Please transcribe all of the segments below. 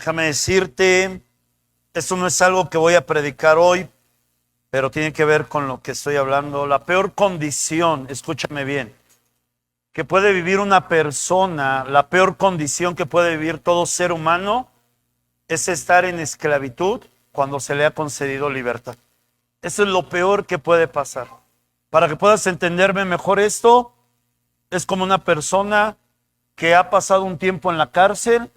Déjame decirte, esto no es algo que voy a predicar hoy, pero tiene que ver con lo que estoy hablando. La peor condición, escúchame bien, que puede vivir una persona, la peor condición que puede vivir todo ser humano, es estar en esclavitud cuando se le ha concedido libertad. Eso es lo peor que puede pasar. Para que puedas entenderme mejor esto, es como una persona que ha pasado un tiempo en la cárcel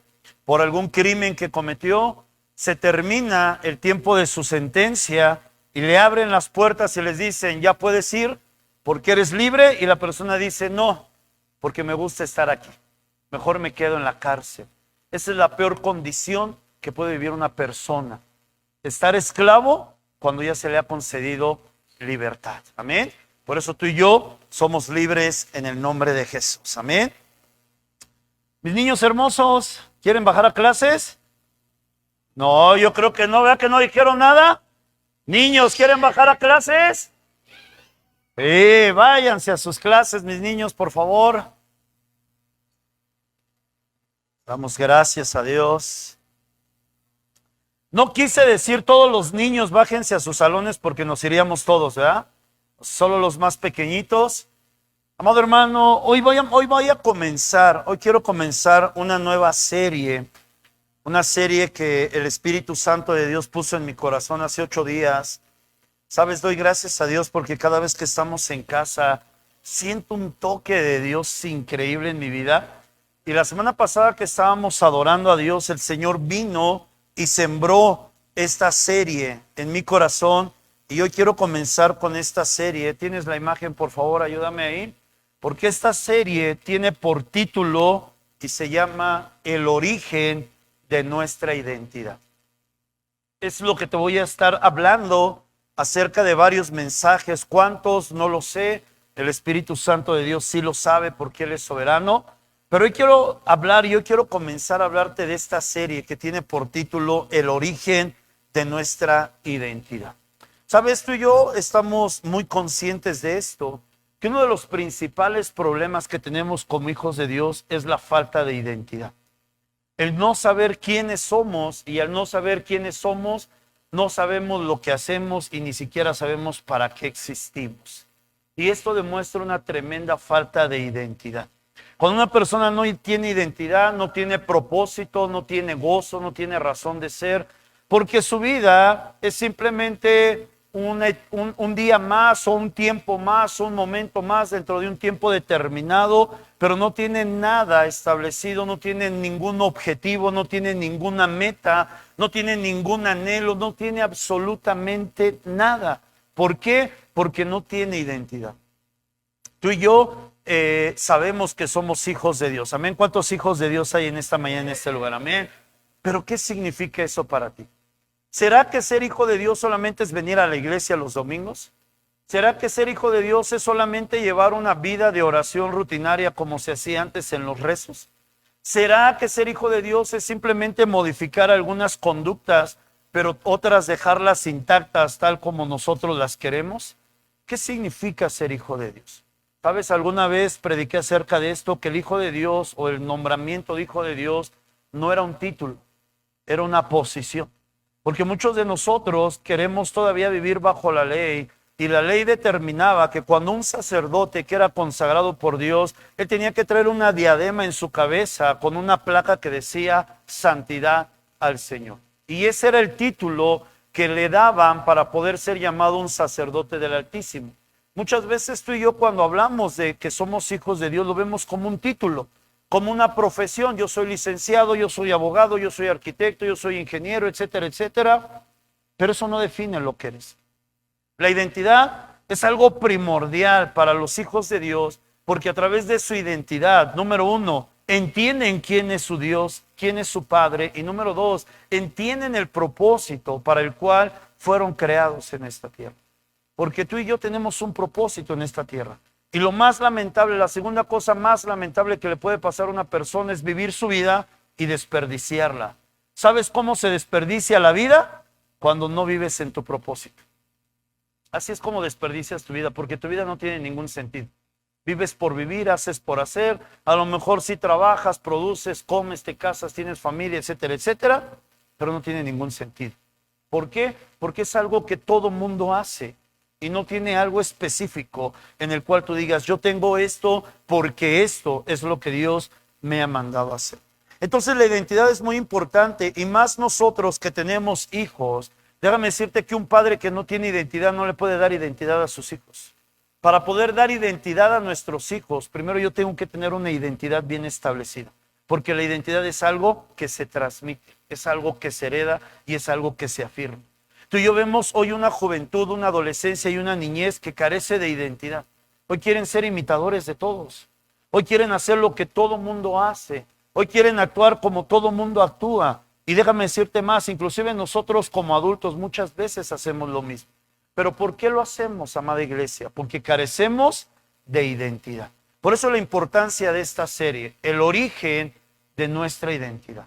por algún crimen que cometió, se termina el tiempo de su sentencia y le abren las puertas y les dicen, ya puedes ir porque eres libre, y la persona dice, no, porque me gusta estar aquí, mejor me quedo en la cárcel. Esa es la peor condición que puede vivir una persona, estar esclavo cuando ya se le ha concedido libertad. Amén. Por eso tú y yo somos libres en el nombre de Jesús. Amén. Mis niños hermosos, ¿quieren bajar a clases? No, yo creo que no. ¿Vea que no dijeron nada? Niños, ¿quieren bajar a clases? Sí, váyanse a sus clases, mis niños, por favor. Damos gracias a Dios. No quise decir todos los niños bájense a sus salones porque nos iríamos todos, ¿verdad? Solo los más pequeñitos. Amado hermano, hoy quiero comenzar una nueva serie. Una serie que el Espíritu Santo de Dios puso en mi corazón hace 8 días. Sabes, doy gracias a Dios porque cada vez que estamos en casa siento un toque de Dios increíble en mi vida. Y la semana pasada que estábamos adorando a Dios, el Señor vino y sembró esta serie en mi corazón. Y hoy quiero comenzar con esta serie. ¿Tienes la imagen, por favor? Ayúdame ahí. Porque esta serie tiene por título y se llama El origen de nuestra identidad. Es lo que te voy a estar hablando acerca de varios mensajes. ¿Cuántos? No lo sé. El Espíritu Santo de Dios sí lo sabe porque Él es soberano. Pero hoy quiero hablar y hoy quiero comenzar a hablarte de esta serie que tiene por título El origen de nuestra identidad. Sabes, tú y yo estamos muy conscientes de esto, que uno de los principales problemas que tenemos como hijos de Dios es la falta de identidad. El no saber quiénes somos, y al no saber quiénes somos, no sabemos lo que hacemos y ni siquiera sabemos para qué existimos. Y esto demuestra una tremenda falta de identidad. Cuando una persona no tiene identidad, no tiene propósito, no tiene gozo, no tiene razón de ser, porque su vida es simplemente un día más o un tiempo más o un momento más dentro de un tiempo determinado, pero no tiene nada establecido, no tiene ningún objetivo, no tiene ninguna meta, no tiene ningún anhelo, no tiene absolutamente nada. ¿Por qué? Porque no tiene identidad. Tú y yo sabemos que somos hijos de Dios. Amén. ¿Cuántos hijos de Dios hay en esta mañana en este lugar? Amén. Pero ¿qué significa eso para ti? ¿Será que ser hijo de Dios solamente es venir a la iglesia los domingos? ¿Será que ser hijo de Dios es solamente llevar una vida de oración rutinaria como se hacía antes en los rezos? ¿Será que ser hijo de Dios es simplemente modificar algunas conductas, pero otras dejarlas intactas tal como nosotros las queremos? ¿Qué significa ser hijo de Dios? ¿Sabes? Alguna vez prediqué acerca de esto, que el hijo de Dios o el nombramiento de hijo de Dios no era un título, era una posición. Porque muchos de nosotros queremos todavía vivir bajo la ley, y la ley determinaba que cuando un sacerdote que era consagrado por Dios, él tenía que traer una diadema en su cabeza con una placa que decía santidad al Señor. Y ese era el título que le daban para poder ser llamado un sacerdote del Altísimo. Muchas veces tú y yo, cuando hablamos de que somos hijos de Dios, lo vemos como un título, como una profesión. Yo soy licenciado, yo soy abogado, yo soy arquitecto, yo soy ingeniero, etcétera, etcétera. Pero eso no define lo que eres. La identidad es algo primordial para los hijos de Dios, porque a través de su identidad, número 1, entienden quién es su Dios, quién es su Padre, y número 2, entienden el propósito para el cual fueron creados en esta tierra. Porque tú y yo tenemos un propósito en esta tierra. Y lo más lamentable, la segunda cosa más lamentable que le puede pasar a una persona es vivir su vida y desperdiciarla. ¿Sabes cómo se desperdicia la vida? Cuando no vives en tu propósito. Así es como desperdicias tu vida, porque tu vida no tiene ningún sentido. Vives por vivir, haces por hacer. A lo mejor sí trabajas, produces, comes, te casas, tienes familia, etcétera, etcétera, pero no tiene ningún sentido. ¿Por qué? Porque es algo que todo mundo hace y no tiene algo específico en el cual tú digas, yo tengo esto porque esto es lo que Dios me ha mandado a hacer. Entonces la identidad es muy importante y más nosotros que tenemos hijos. Déjame decirte que un padre que no tiene identidad no le puede dar identidad a sus hijos. Para poder dar identidad a nuestros hijos, primero yo tengo que tener una identidad bien establecida, porque la identidad es algo que se transmite, es algo que se hereda y es algo que se afirma. Tú y yo vemos hoy una juventud, una adolescencia y una niñez que carece de identidad. Hoy quieren ser imitadores de todos. Hoy quieren hacer lo que todo mundo hace. Hoy quieren actuar como todo mundo actúa. Y déjame decirte más, inclusive nosotros como adultos muchas veces hacemos lo mismo. Pero ¿por qué lo hacemos, amada iglesia? Porque carecemos de identidad. Por eso la importancia de esta serie, el origen de nuestra identidad.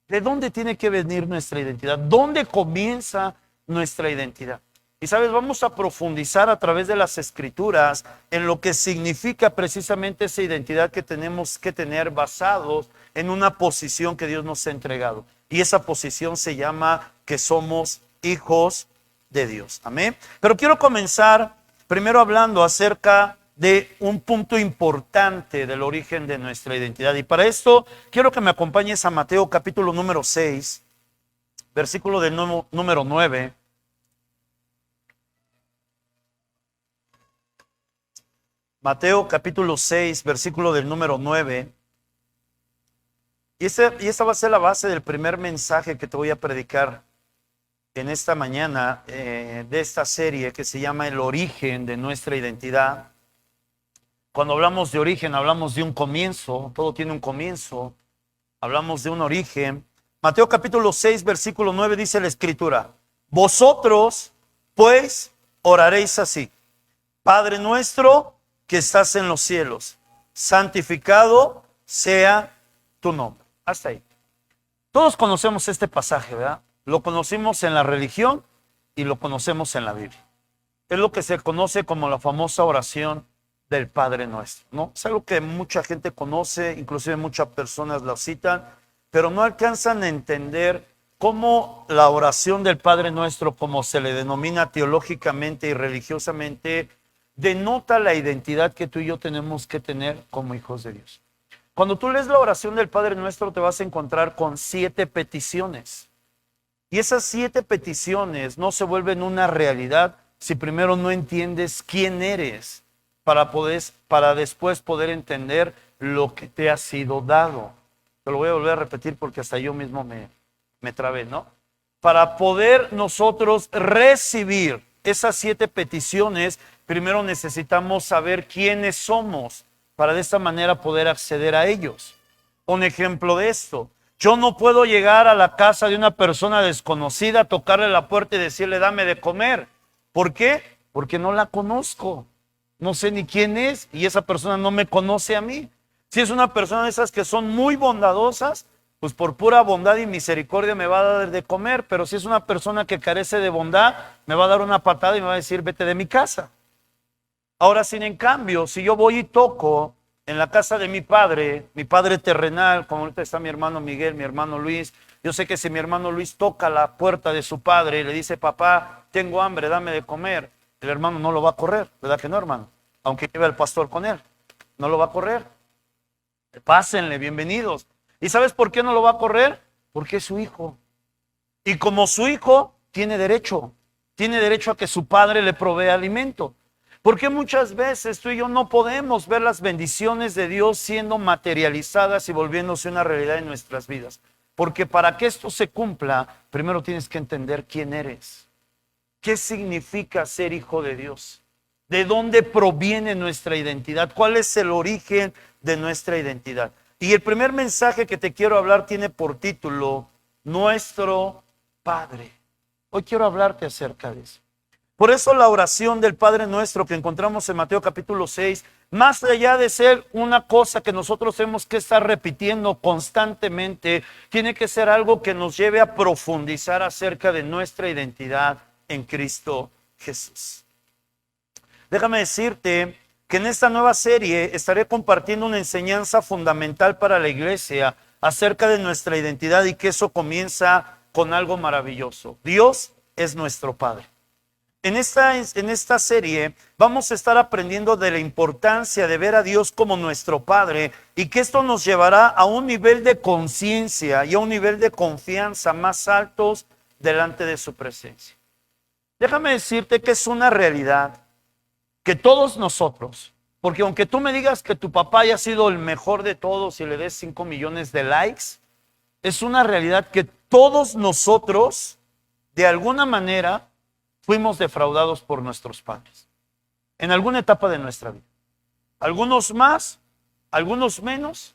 ¿De dónde tiene que venir nuestra identidad? ¿Dónde comienza nuestra identidad? Y sabes, vamos a profundizar a través de las escrituras en lo que significa precisamente esa identidad que tenemos que tener basados en una posición que Dios nos ha entregado. Y esa posición se llama que somos hijos de Dios. Amén. Pero quiero comenzar primero hablando acerca de un punto importante del origen de nuestra identidad. Y para esto quiero que me acompañes a Mateo capítulo número 6, versículo del número 9. Mateo capítulo 6, versículo del número 9. Y esta va a ser la base del primer mensaje que te voy a predicar en esta mañana de esta serie que se llama El origen de nuestra identidad. Cuando hablamos de origen, hablamos de un comienzo, todo tiene un comienzo, hablamos de un origen. Mateo capítulo 6, versículo 9 dice la escritura: vosotros pues oraréis así: Padre nuestro que estás en los cielos, santificado sea tu nombre. Hasta ahí. Todos conocemos este pasaje, ¿verdad? Lo conocimos en la religión y lo conocemos en la Biblia. Es lo que se conoce como la famosa oración del Padre Nuestro, ¿no? Es algo que mucha gente conoce, inclusive muchas personas la citan, pero no alcanzan a entender cómo la oración del Padre Nuestro, como se le denomina teológicamente y religiosamente, denota la identidad que tú y yo tenemos que tener como hijos de Dios. Cuando tú lees la oración del Padre Nuestro te vas a encontrar con 7 peticiones. Y esas 7 peticiones no se vuelven una realidad si primero no entiendes quién eres para después poder entender lo que te ha sido dado. Te lo voy a volver a repetir porque hasta yo mismo me trabé, ¿no? Para poder nosotros recibir esas 7 peticiones, primero necesitamos saber quiénes somos para de esta manera poder acceder a ellos. Un ejemplo de esto: yo no puedo llegar a la casa de una persona desconocida, tocarle la puerta y decirle dame de comer. ¿Por qué? Porque no la conozco. No sé ni quién es y esa persona no me conoce a mí. Si es una persona de esas que son muy bondadosas, pues por pura bondad y misericordia me va a dar de comer. Pero si es una persona que carece de bondad, me va a dar una patada y me va a decir vete de mi casa. Ahora, sin en cambio, si yo voy y toco en la casa de mi padre terrenal, como ahorita está mi hermano Miguel, mi hermano Luis, yo sé que si mi hermano Luis toca la puerta de su padre y le dice papá, tengo hambre, dame de comer, el hermano no lo va a correr, ¿verdad que no, hermano? Aunque lleve el pastor con él, no lo va a correr. Pásenle, bienvenidos. ¿Y sabes por qué no lo va a correr? Porque es su hijo. Y como su hijo, tiene derecho a que su padre le provea alimento. Porque muchas veces tú y yo no podemos ver las bendiciones de Dios siendo materializadas y volviéndose una realidad en nuestras vidas. Porque para que esto se cumpla, primero tienes que entender quién eres. ¿Qué significa ser hijo de Dios? ¿De dónde proviene nuestra identidad? ¿Cuál es el origen de nuestra identidad? Y el primer mensaje que te quiero hablar tiene por título Nuestro Padre. Hoy quiero hablarte acerca de eso. Por eso la oración del Padre Nuestro que encontramos en Mateo capítulo 6, más allá de ser una cosa que nosotros tenemos que estar repitiendo constantemente, tiene que ser algo que nos lleve a profundizar acerca de nuestra identidad en Cristo Jesús. Déjame decirte que en esta nueva serie estaré compartiendo una enseñanza fundamental para la iglesia acerca de nuestra identidad y que eso comienza con algo maravilloso. Dios es nuestro Padre. En esta serie vamos a estar aprendiendo de la importancia de ver a Dios como nuestro Padre y que esto nos llevará a un nivel de conciencia y a un nivel de confianza más altos delante de su presencia. Déjame decirte que es una realidad que todos nosotros, porque aunque tú me digas que tu papá haya sido el mejor de todos y le des 5 millones de likes, es una realidad que todos nosotros, de alguna manera, fuimos defraudados por nuestros padres, en alguna etapa de nuestra vida. Algunos más, algunos menos,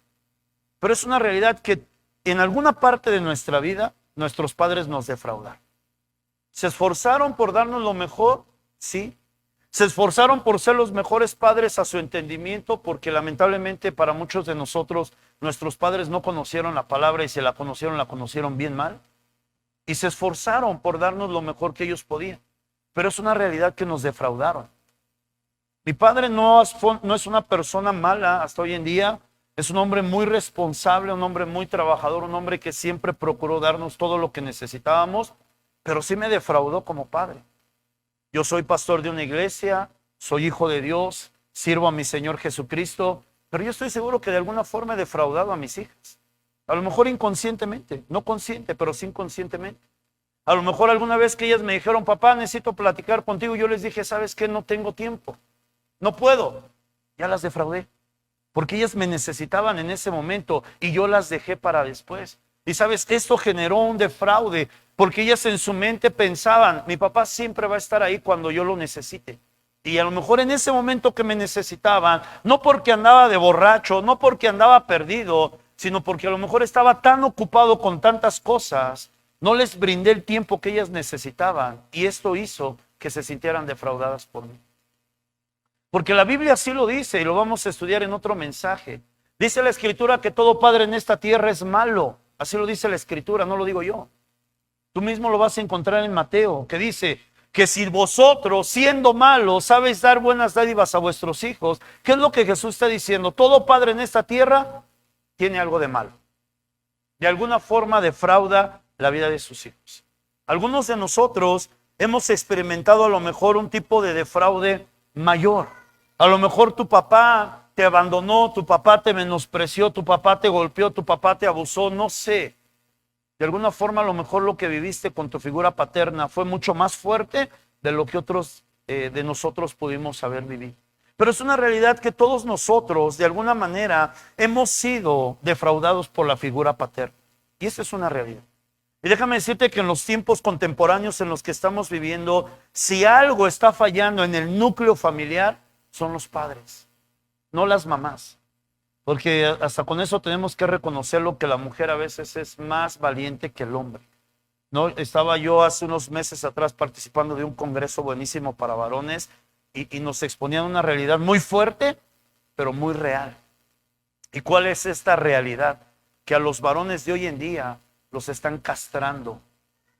pero es una realidad que en alguna parte de nuestra vida, nuestros padres nos defraudaron. ¿Se esforzaron por darnos lo mejor? Sí. ¿Se esforzaron por ser los mejores padres a su entendimiento? Porque lamentablemente para muchos de nosotros, nuestros padres no conocieron la palabra y si la conocieron bien mal. Y se esforzaron por darnos lo mejor que ellos podían. Pero es una realidad que nos defraudaron. Mi padre no es una persona mala hasta hoy en día. Es un hombre muy responsable, un hombre muy trabajador, un hombre que siempre procuró darnos todo lo que necesitábamos, pero sí me defraudó como padre. Yo soy pastor de una iglesia, soy hijo de Dios, sirvo a mi Señor Jesucristo, pero yo estoy seguro que de alguna forma he defraudado a mis hijas. A lo mejor inconscientemente, no consciente, pero sí inconscientemente. A lo mejor alguna vez que ellas me dijeron, papá, necesito platicar contigo, yo les dije, ¿sabes qué? No tengo tiempo, no puedo. Ya las defraudé, porque ellas me necesitaban en ese momento y yo las dejé para después. Y sabes, esto generó un defraude, porque ellas en su mente pensaban, mi papá siempre va a estar ahí cuando yo lo necesite. Y a lo mejor en ese momento que me necesitaban, no porque andaba de borracho, no porque andaba perdido, sino porque a lo mejor estaba tan ocupado con tantas cosas, no les brindé el tiempo que ellas necesitaban y esto hizo que se sintieran defraudadas por mí. Porque la Biblia así lo dice y lo vamos a estudiar en otro mensaje. Dice la Escritura que todo padre en esta tierra es malo. Así lo dice la Escritura, no lo digo yo. Tú mismo lo vas a encontrar en Mateo, que dice que si vosotros, siendo malos, sabéis dar buenas dádivas a vuestros hijos, ¿qué es lo que Jesús está diciendo? Todo padre en esta tierra tiene algo de malo. De alguna forma defrauda la vida de sus hijos. Algunos de nosotros hemos experimentado a lo mejor un tipo de defraude mayor. A lo mejor tu papá te abandonó, tu papá te menospreció, tu papá te golpeó, tu papá te abusó, no sé. De alguna forma a lo mejor lo que viviste con tu figura paterna fue mucho más fuerte de lo que otros de nosotros pudimos haber vivido. Pero es una realidad que todos nosotros de alguna manera hemos sido defraudados por la figura paterna. Y esa es una realidad. Y déjame decirte que en los tiempos contemporáneos en los que estamos viviendo, si algo está fallando en el núcleo familiar, son los padres, no las mamás. Porque hasta con eso tenemos que reconocerlo, que la mujer a veces es más valiente que el hombre. ¿No? Estaba yo hace unos meses atrás participando de un congreso buenísimo para varones y nos exponían una realidad muy fuerte, pero muy real. ¿Y cuál es esta realidad? Que a los varones de hoy en día los están castrando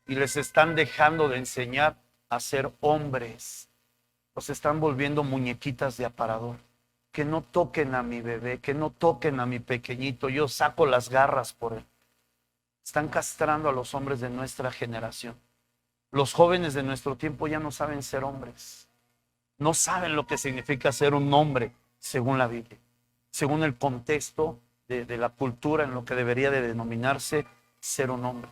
y les están dejando de enseñar a ser hombres. Los están volviendo muñequitas de aparador. Que no toquen a mi bebé, que no toquen a mi pequeñito, yo saco las garras por él. Están castrando a los hombres de nuestra generación. Los jóvenes de nuestro tiempo ya no saben ser hombres. No saben lo que significa ser un hombre según la Biblia, según el contexto de la cultura en lo que debería de denominarse ser un hombre.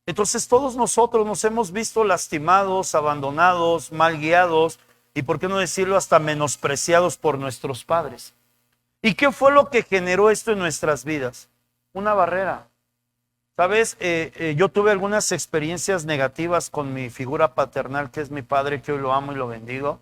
Entonces todos nosotros nos hemos visto lastimados, abandonados, mal guiados y por qué no decirlo hasta menospreciados por nuestros padres. ¿Y qué fue lo que generó esto en nuestras vidas? Una barrera. ¿Sabes? Yo tuve algunas experiencias negativas con mi figura paternal, que es mi padre, que hoy lo amo y lo bendigo.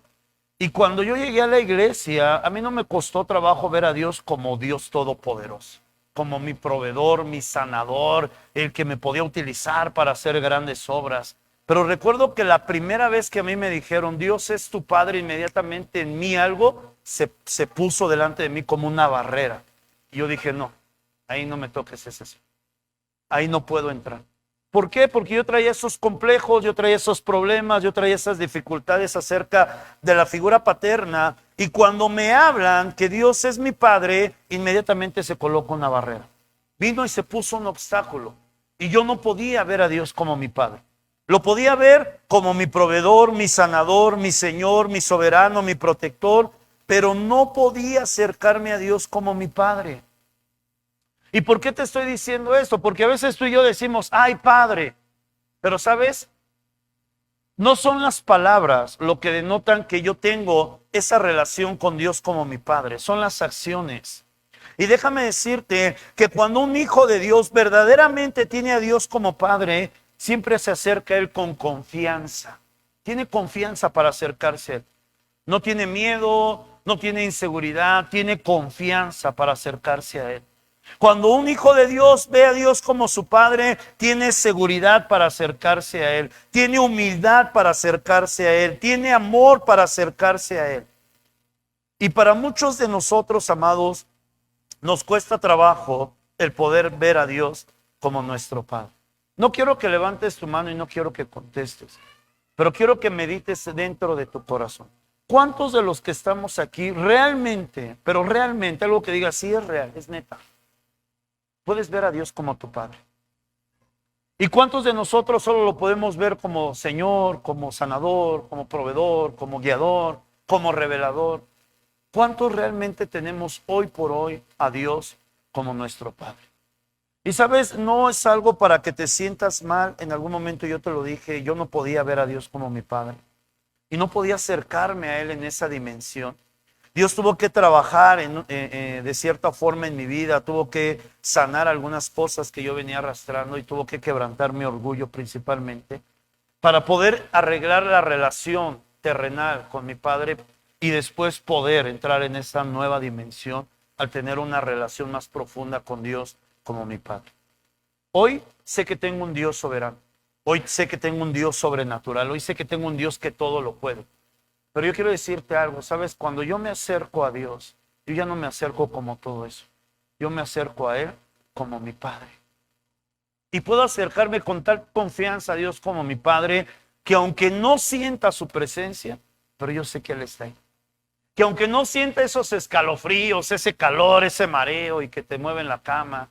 Y cuando yo llegué a la iglesia, a mí no me costó trabajo ver a Dios como Dios todopoderoso, como mi proveedor, mi sanador, el que me podía utilizar para hacer grandes obras. Pero recuerdo que la primera vez que a mí me dijeron, Dios es tu Padre, inmediatamente en mí algo se puso delante de mí como una barrera. Y yo dije, no, ahí no me toques ese. Ahí no puedo entrar. ¿Por qué? Porque yo traía esos complejos, yo traía esos problemas, yo traía esas dificultades acerca de la figura paterna. Y cuando me hablan que Dios es mi padre, inmediatamente se coloca una barrera. Vino y se puso un obstáculo. Y yo no podía ver a Dios como mi padre. Lo podía ver como mi proveedor, mi sanador, mi Señor, mi soberano, mi protector, pero no podía acercarme a Dios como mi padre. ¿Y por qué te estoy diciendo esto? Porque a veces tú y yo decimos, ay Padre, pero ¿sabes? No son las palabras lo que denotan que yo tengo esa relación con Dios como mi Padre, son las acciones. Y déjame decirte que cuando un hijo de Dios verdaderamente tiene a Dios como Padre, siempre se acerca a Él con confianza. Tiene confianza para acercarse a Él. No tiene miedo, no tiene inseguridad, tiene confianza para acercarse a Él. Cuando un hijo de Dios ve a Dios como su Padre, tiene seguridad para acercarse a Él, tiene humildad para acercarse a Él, tiene amor para acercarse a Él. Y para muchos de nosotros, amados, nos cuesta trabajo el poder ver a Dios como nuestro Padre. No quiero que levantes tu mano y no quiero que contestes, pero quiero que medites dentro de tu corazón. ¿Cuántos de los que estamos aquí realmente, pero realmente, algo que diga sí es real, es neta, puedes ver a Dios como tu Padre? ¿Y cuántos de nosotros solo lo podemos ver como Señor, como sanador, como proveedor, como guiador, como revelador? ¿Cuántos realmente tenemos hoy por hoy a Dios como nuestro Padre? Y sabes, no es algo para que te sientas mal. En algún momento yo te lo dije, yo no podía ver a Dios como mi Padre. Y no podía acercarme a Él en esa dimensión. Dios tuvo que trabajar de cierta forma en mi vida, tuvo que sanar algunas cosas que yo venía arrastrando y tuvo que quebrantar mi orgullo principalmente para poder arreglar la relación terrenal con mi Padre y después poder entrar en esa nueva dimensión al tener una relación más profunda con Dios como mi Padre. Hoy sé que tengo un Dios soberano, hoy sé que tengo un Dios sobrenatural, hoy sé que tengo un Dios que todo lo puede. Pero yo quiero decirte algo, ¿sabes? Cuando yo me acerco a Dios, yo ya no me acerco como todo eso. Yo me acerco a Él como mi Padre. Y puedo acercarme con tal confianza a Dios como mi Padre, que aunque no sienta su presencia, pero yo sé que Él está ahí. Que aunque no sienta esos escalofríos, ese calor, ese mareo y que te mueve en la cama,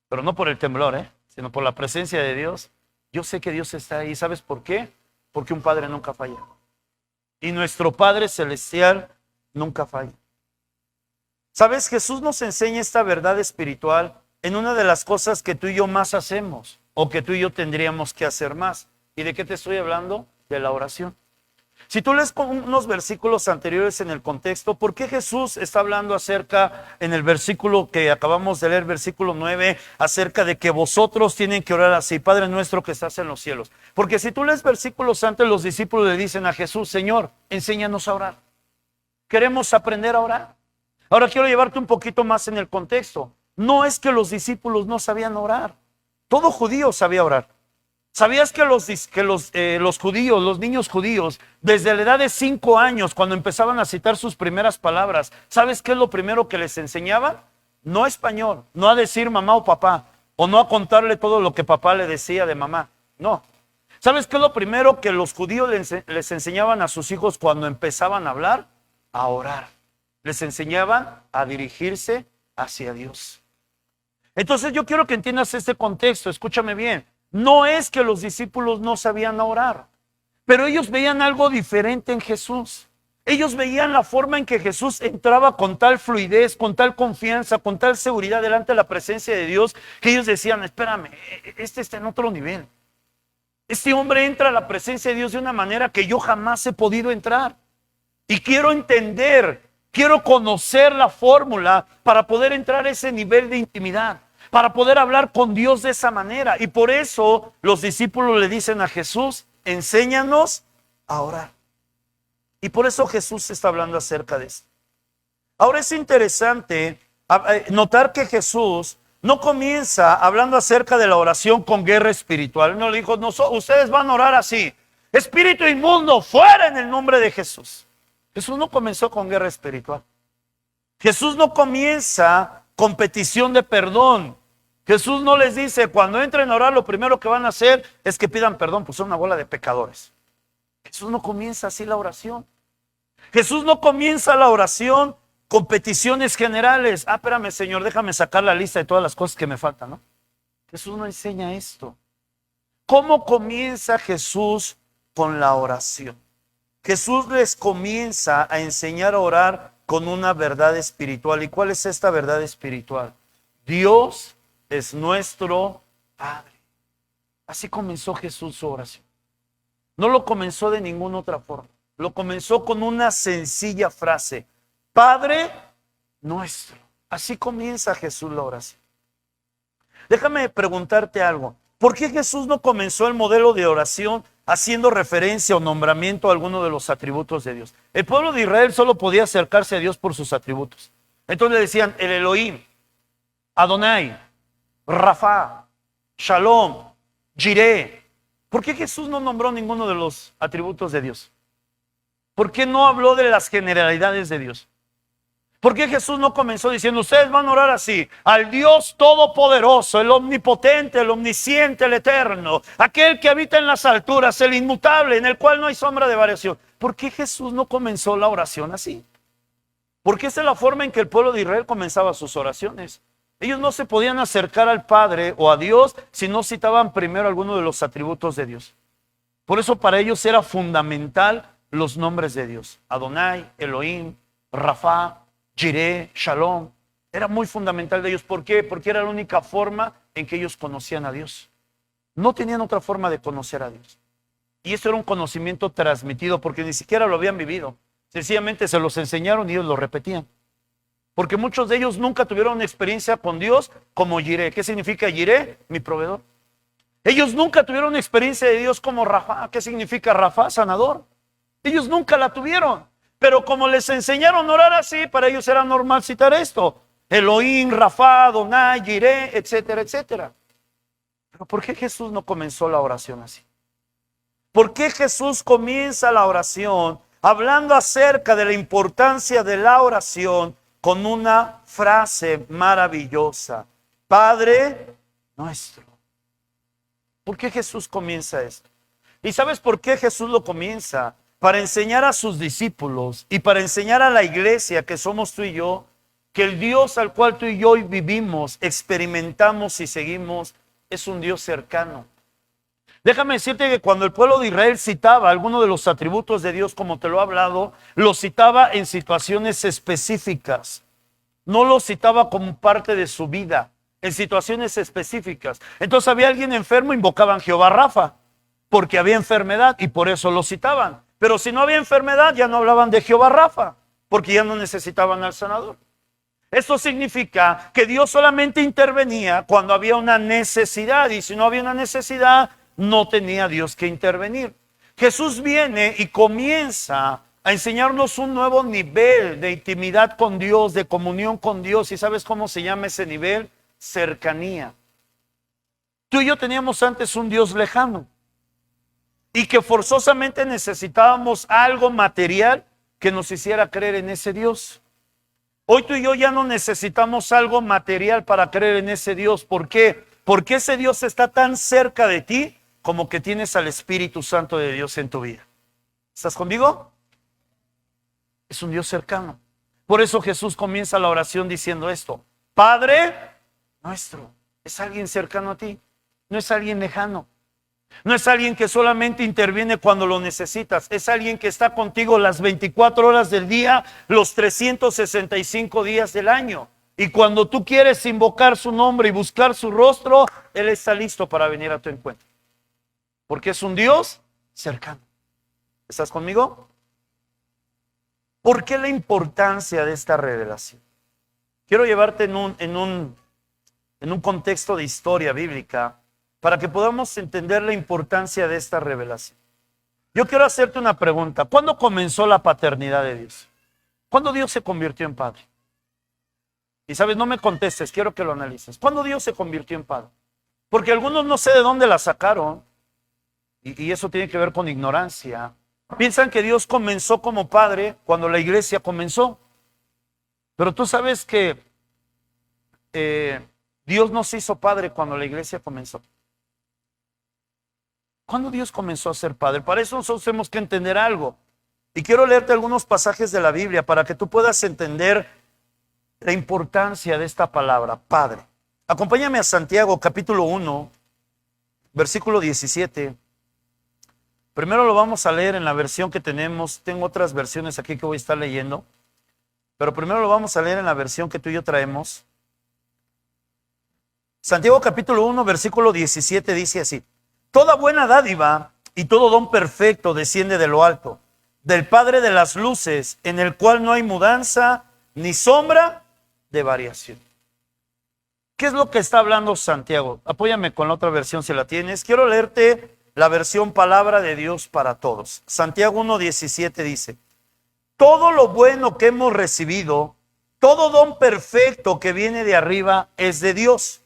pero no por el temblor, sino por la presencia de Dios, yo sé que Dios está ahí. ¿Sabes por qué? Porque un Padre nunca falla. Y nuestro Padre Celestial nunca falla. ¿Sabes? Jesús nos enseña esta verdad espiritual en una de las cosas que tú y yo más hacemos, o que tú y yo tendríamos que hacer más. ¿Y de qué te estoy hablando? De la oración. Si tú lees unos versículos anteriores en el contexto, ¿por qué Jesús está hablando acerca, en el versículo que acabamos de leer, versículo 9, acerca de que vosotros tienen que orar así, Padre nuestro que estás en los cielos? Porque si tú lees versículos antes, los discípulos le dicen a Jesús, Señor, enséñanos a orar. Queremos aprender a orar. Ahora quiero llevarte un poquito más en el contexto. No es que los discípulos no sabían orar. Todo judío sabía orar. ¿Sabías que los judíos, los niños judíos, desde la edad de 5 años, cuando empezaban a citar sus primeras palabras, ¿sabes qué es lo primero que les enseñaba? No español, no a decir mamá o papá, o no a contarle todo lo que papá le decía de mamá, no. ¿Sabes qué es lo primero que los judíos les enseñaban a sus hijos cuando empezaban a hablar? A orar. Les enseñaban a dirigirse hacia Dios. Entonces yo quiero que entiendas este contexto, escúchame bien. No es que los discípulos no sabían orar, pero ellos veían algo diferente en Jesús. Ellos veían la forma en que Jesús entraba con tal fluidez, con tal confianza, con tal seguridad delante de la presencia de Dios, que ellos decían, espérame, este está en otro nivel. Este hombre entra a la presencia de Dios de una manera que yo jamás he podido entrar. Y quiero entender, quiero conocer la fórmula para poder entrar a ese nivel de intimidad, para poder hablar con Dios de esa manera. Y por eso los discípulos le dicen a Jesús, enséñanos a orar. Y por eso Jesús está hablando acerca de esto. Ahora es interesante notar que Jesús no comienza hablando acerca de la oración con guerra espiritual. No le dijo, no, ustedes van a orar así, espíritu inmundo, fuera en el nombre de Jesús. Jesús no comenzó con guerra espiritual. Jesús no comienza con petición de perdón. Jesús no les dice, cuando entren a orar, lo primero que van a hacer es que pidan perdón, pues son una bola de pecadores. Jesús no comienza así la oración. Jesús no comienza la oración con peticiones generales. Espérame, Señor, déjame sacar la lista de todas las cosas que me faltan, ¿no? Jesús no enseña esto. ¿Cómo comienza Jesús con la oración? Jesús les comienza a enseñar a orar con una verdad espiritual. ¿Y cuál es esta verdad espiritual? Dios es nuestro Padre. Así comenzó Jesús su oración. No lo comenzó de ninguna otra forma. Lo comenzó con una sencilla frase: Padre nuestro. Así comienza Jesús la oración. Déjame preguntarte algo. ¿Por qué Jesús no comenzó el modelo de oración haciendo referencia o nombramiento a alguno de los atributos de Dios? El pueblo de Israel solo podía acercarse a Dios por sus atributos. Entonces le decían el Elohim, Adonai, Rafa, Shalom, Jireh. ¿Por qué Jesús no nombró ninguno de los atributos de Dios? ¿Por qué no habló de las generalidades de Dios? ¿Por qué Jesús no comenzó diciendo, ustedes van a orar así, al Dios todopoderoso, el omnipotente, el omnisciente, el eterno, aquel que habita en las alturas, el inmutable, en el cual no hay sombra de variación? ¿Por qué Jesús no comenzó la oración así? Porque esa es la forma en que el pueblo de Israel comenzaba sus oraciones. Ellos no se podían acercar al Padre o a Dios si no citaban primero alguno de los atributos de Dios. Por eso para ellos era fundamental los nombres de Dios: Adonai, Elohim, Rafa, Jireh, Shalom. Era muy fundamental de ellos. ¿Por qué? Porque era la única forma en que ellos conocían a Dios. No tenían otra forma de conocer a Dios. Y esto era un conocimiento transmitido porque ni siquiera lo habían vivido. Sencillamente se los enseñaron y ellos lo repetían. Porque muchos de ellos nunca tuvieron una experiencia con Dios como Jireh. ¿Qué significa Jireh? Mi proveedor. Ellos nunca tuvieron una experiencia de Dios como Rafa. ¿Qué significa Rafa? Sanador. Ellos nunca la tuvieron. Pero como les enseñaron a orar así, para ellos era normal citar esto: Elohim, Rafa, Adonai, Jireh, etcétera, etcétera. Pero ¿por qué Jesús no comenzó la oración así? ¿Por qué Jesús comienza la oración hablando acerca de la importancia de la oración con una frase maravillosa: Padre nuestro? ¿Por qué Jesús comienza esto? ¿Y sabes por qué Jesús lo comienza? Para enseñar a sus discípulos y para enseñar a la iglesia que somos tú y yo, que el Dios al cual tú y yo hoy vivimos, experimentamos y seguimos, es un Dios cercano. Déjame decirte que cuando el pueblo de Israel citaba alguno de los atributos de Dios, como te lo he hablado, lo citaba en situaciones específicas. No lo citaba como parte de su vida, en situaciones específicas. Entonces había alguien enfermo, invocaban Jehová Rafa, porque había enfermedad y por eso lo citaban. Pero si no había enfermedad, ya no hablaban de Jehová Rafa, porque ya no necesitaban al sanador. Esto significa que Dios solamente intervenía cuando había una necesidad, y si no había una necesidad, no tenía Dios que intervenir. Jesús viene y comienza a enseñarnos un nuevo nivel de intimidad con Dios, de comunión con Dios. ¿Y sabes cómo se llama ese nivel? Cercanía. Tú y yo teníamos antes un Dios lejano y que forzosamente necesitábamos algo material que nos hiciera creer en ese Dios. Hoy tú y yo ya no necesitamos algo material para creer en ese Dios. ¿Por qué? Porque ese Dios está tan cerca de ti como que tienes al Espíritu Santo de Dios en tu vida. ¿Estás conmigo? Es un Dios cercano. Por eso Jesús comienza la oración diciendo esto: Padre nuestro. Es alguien cercano a ti, no es alguien lejano. No es alguien que solamente interviene cuando lo necesitas. Es alguien que está contigo las 24 horas del día, los 365 días del año. Y cuando tú quieres invocar su nombre y buscar su rostro, Él está listo para venir a tu encuentro. Porque es un Dios cercano. ¿Estás conmigo? ¿Por qué la importancia de esta revelación? Quiero llevarte en un contexto de historia bíblica para que podamos entender la importancia de esta revelación. Yo quiero hacerte una pregunta. ¿Cuándo comenzó la paternidad de Dios? ¿Cuándo Dios se convirtió en padre? Y sabes, no me contestes, quiero que lo analices. ¿Cuándo Dios se convirtió en padre? Porque algunos no sé de dónde la sacaron, y eso tiene que ver con ignorancia. Piensan que Dios comenzó como padre cuando la iglesia comenzó. Pero tú sabes que Dios no se hizo padre cuando la iglesia comenzó. ¿Cuándo Dios comenzó a ser padre? Para eso nosotros tenemos que entender algo. Y quiero leerte algunos pasajes de la Biblia para que tú puedas entender la importancia de esta palabra, padre. Acompáñame a Santiago capítulo 1, versículo 17. Primero lo vamos a leer en la versión que tenemos. Tengo otras versiones aquí que voy a estar leyendo. Pero primero lo vamos a leer en la versión que tú y yo traemos. Santiago capítulo 1, versículo 17 dice así: toda buena dádiva y todo don perfecto desciende de lo alto, del Padre de las luces, en el cual no hay mudanza ni sombra de variación. ¿Qué es lo que está hablando Santiago? Apóyame con la otra versión si la tienes. Quiero leerte la versión Palabra de Dios para Todos. Santiago 1:17 dice: todo lo bueno que hemos recibido, todo don perfecto que viene de arriba es de Dios,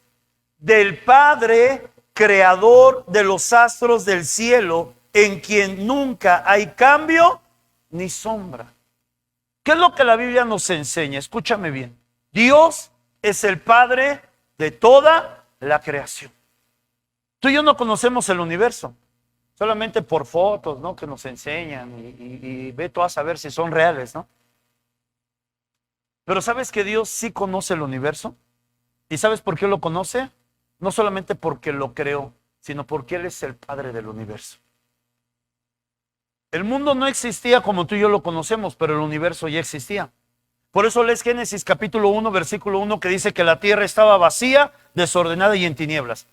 del Padre creador de los astros del cielo, en quien nunca hay cambio ni sombra. ¿Qué es lo que la Biblia nos enseña? Escúchame bien. Dios es el Padre de toda la creación. Tú y yo no conocemos el universo, solamente por fotos, ¿no?, que nos enseñan y ve tú a saber si son reales, ¿no? Pero ¿sabes que Dios sí conoce el universo? ¿Y sabes por qué lo conoce? No solamente porque lo creó, sino porque Él es el Padre del universo. El mundo no existía como tú y yo lo conocemos, pero el universo ya existía. Por eso lees Génesis capítulo 1, versículo 1, que dice que la tierra estaba vacía, desordenada y en tinieblas.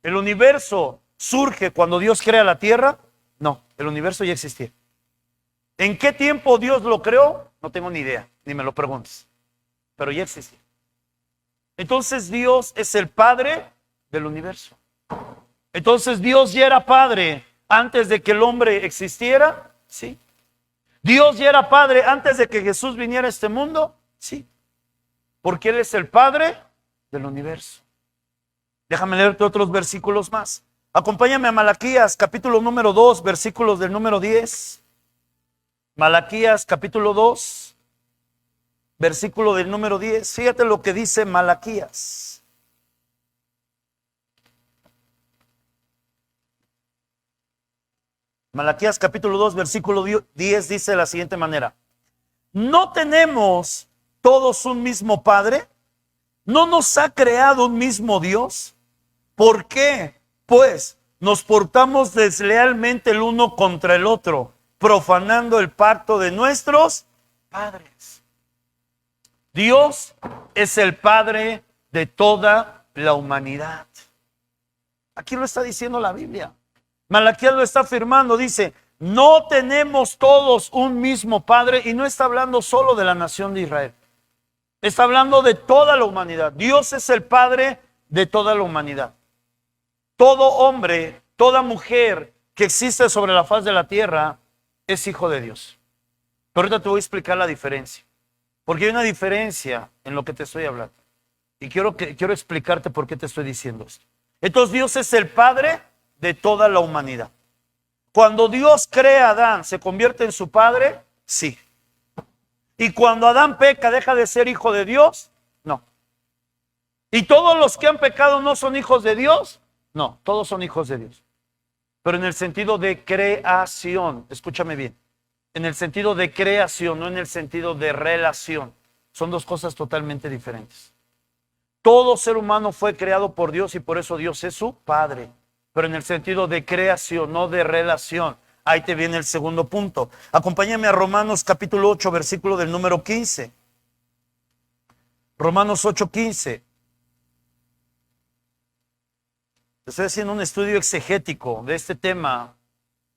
¿El universo surge cuando Dios crea la tierra? No, el universo ya existía. ¿En qué tiempo Dios lo creó? No tengo ni idea, ni me lo preguntes, pero ya existía. Entonces Dios es el Padre del universo. Entonces Dios ya era Padre antes de que el hombre existiera, sí. Dios ya era Padre antes de que Jesús viniera a este mundo, sí. Porque Él es el Padre del universo. Déjame leerte otros versículos más. Acompáñame a Malaquías capítulo número 2, versículos del número 10. Malaquías capítulo 2, versículo del número 10. Fíjate lo que dice Malaquías. Malaquías capítulo 2, versículo 10 dice de la siguiente manera: ¿no tenemos todos un mismo Padre? ¿No nos ha creado un mismo Dios? ¿Por qué, pues, nos portamos deslealmente el uno contra el otro, profanando el pacto de nuestros padres? Dios es el Padre de toda la humanidad. Aquí lo está diciendo la Biblia. Malaquías lo está afirmando, dice: no tenemos todos un mismo Padre, y no está hablando solo de la nación de Israel. Está hablando de toda la humanidad. Dios es el Padre de toda la humanidad. Todo hombre, toda mujer que existe sobre la faz de la tierra es hijo de Dios. Pero ahorita te voy a explicar la diferencia. Porque hay una diferencia en lo que te estoy hablando. Y quiero explicarte por qué te estoy diciendo esto. Entonces Dios es el Padre de toda la humanidad. Cuando Dios crea a Adán, ¿se convierte en su padre? Sí. Y cuando Adán peca, ¿deja de ser hijo de Dios? No. ¿Y todos los que han pecado no son hijos de Dios? No, todos son hijos de Dios. Pero en el sentido de creación, escúchame bien, en el sentido de creación, no en el sentido de relación. Son dos cosas totalmente diferentes. Todo ser humano fue creado por Dios y por eso Dios es su Padre. Pero en el sentido de creación, no de relación. Ahí te viene el segundo punto. Acompáñame a Romanos capítulo 8, versículo del número 15. Romanos 8, 15. Estoy haciendo un estudio exegético de este tema,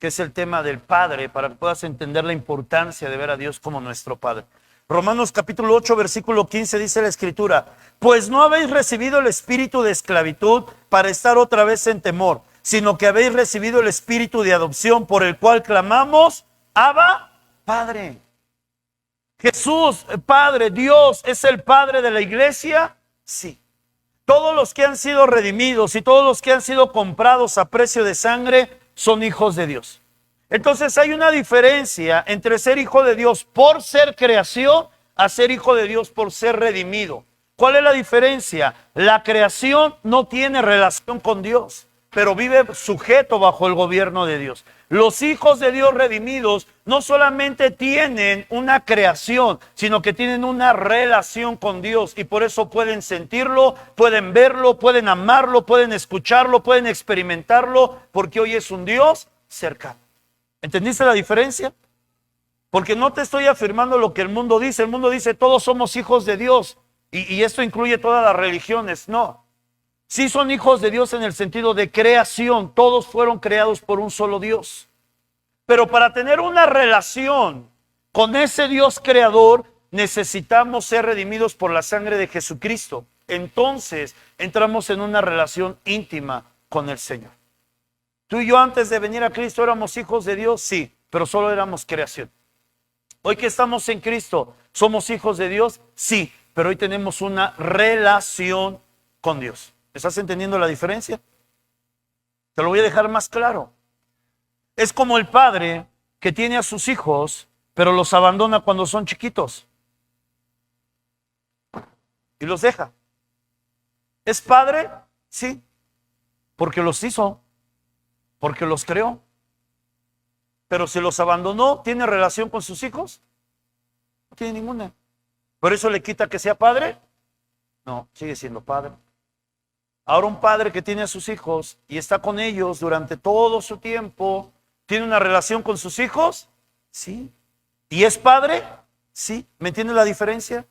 que es el tema del Padre, para que puedas entender la importancia de ver a Dios como nuestro Padre. Romanos capítulo 8, versículo 15 dice la Escritura: pues no habéis recibido el espíritu de esclavitud para estar otra vez en temor, sino que habéis recibido el espíritu de adopción, por el cual clamamos: Abba, Padre. Jesús, Padre, Dios, ¿es el Padre de la iglesia? Sí. Todos los que han sido redimidos y todos los que han sido comprados a precio de sangre son hijos de Dios. Entonces hay una diferencia entre ser hijo de Dios por ser creación a ser hijo de Dios por ser redimido. ¿Cuál es la diferencia? La creación no tiene relación con Dios, pero vive sujeto bajo el gobierno de Dios. Los hijos de Dios redimidos no solamente tienen una creación, sino que tienen una relación con Dios, y por eso pueden sentirlo, pueden verlo, pueden amarlo, pueden escucharlo, pueden experimentarlo, porque hoy es un Dios cercano. ¿Entendiste la diferencia? Porque no te estoy afirmando lo que el mundo dice. El mundo dice todos somos hijos de Dios, y esto incluye todas las religiones. No. Sí son hijos de Dios en el sentido de creación. Todos fueron creados por un solo Dios. Pero para tener una relación con ese Dios creador, necesitamos ser redimidos por la sangre de Jesucristo. Entonces entramos en una relación íntima con el Señor. Tú y yo antes de venir a Cristo éramos hijos de Dios, sí, pero solo éramos creación. Hoy que estamos en Cristo, ¿somos hijos de Dios? Sí, pero hoy tenemos una relación con Dios. ¿Estás entendiendo la diferencia? Te lo voy a dejar más claro. Es como el padre que tiene a sus hijos, pero los abandona cuando son chiquitos. Y los deja. ¿Es padre? Sí. Porque los hizo. Porque los creó. Pero si los abandonó, ¿tiene relación con sus hijos? No tiene ninguna. ¿Por eso le quita que sea padre? No, sigue siendo padre. Ahora un padre que tiene a sus hijos y está con ellos durante todo su tiempo, ¿tiene una relación con sus hijos? Sí. ¿Y es padre? Sí. ¿Me entiendes la diferencia?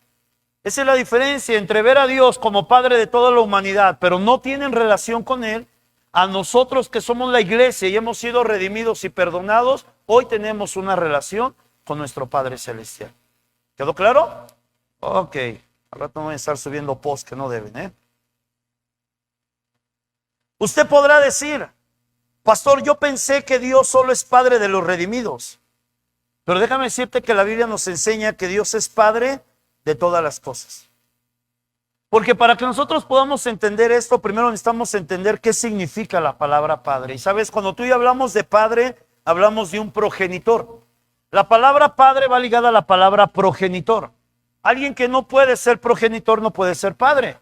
Esa es la diferencia entre ver a Dios como padre de toda la humanidad, pero no tienen relación con Él, a nosotros que somos la iglesia y hemos sido redimidos y perdonados, hoy tenemos una relación con nuestro Padre Celestial. ¿Quedó claro? Ok. Al rato no voy a estar subiendo posts que no deben, ¿eh? Usted podrá decir, pastor, yo pensé que Dios solo es padre de los redimidos. Pero déjame decirte que la Biblia nos enseña que Dios es padre de todas las cosas. Porque para que nosotros podamos entender esto, primero necesitamos entender qué significa la palabra padre. Y sabes, cuando tú y yo hablamos de padre, hablamos de un progenitor. La palabra padre va ligada a la palabra progenitor. Alguien que no puede ser progenitor no puede ser padre.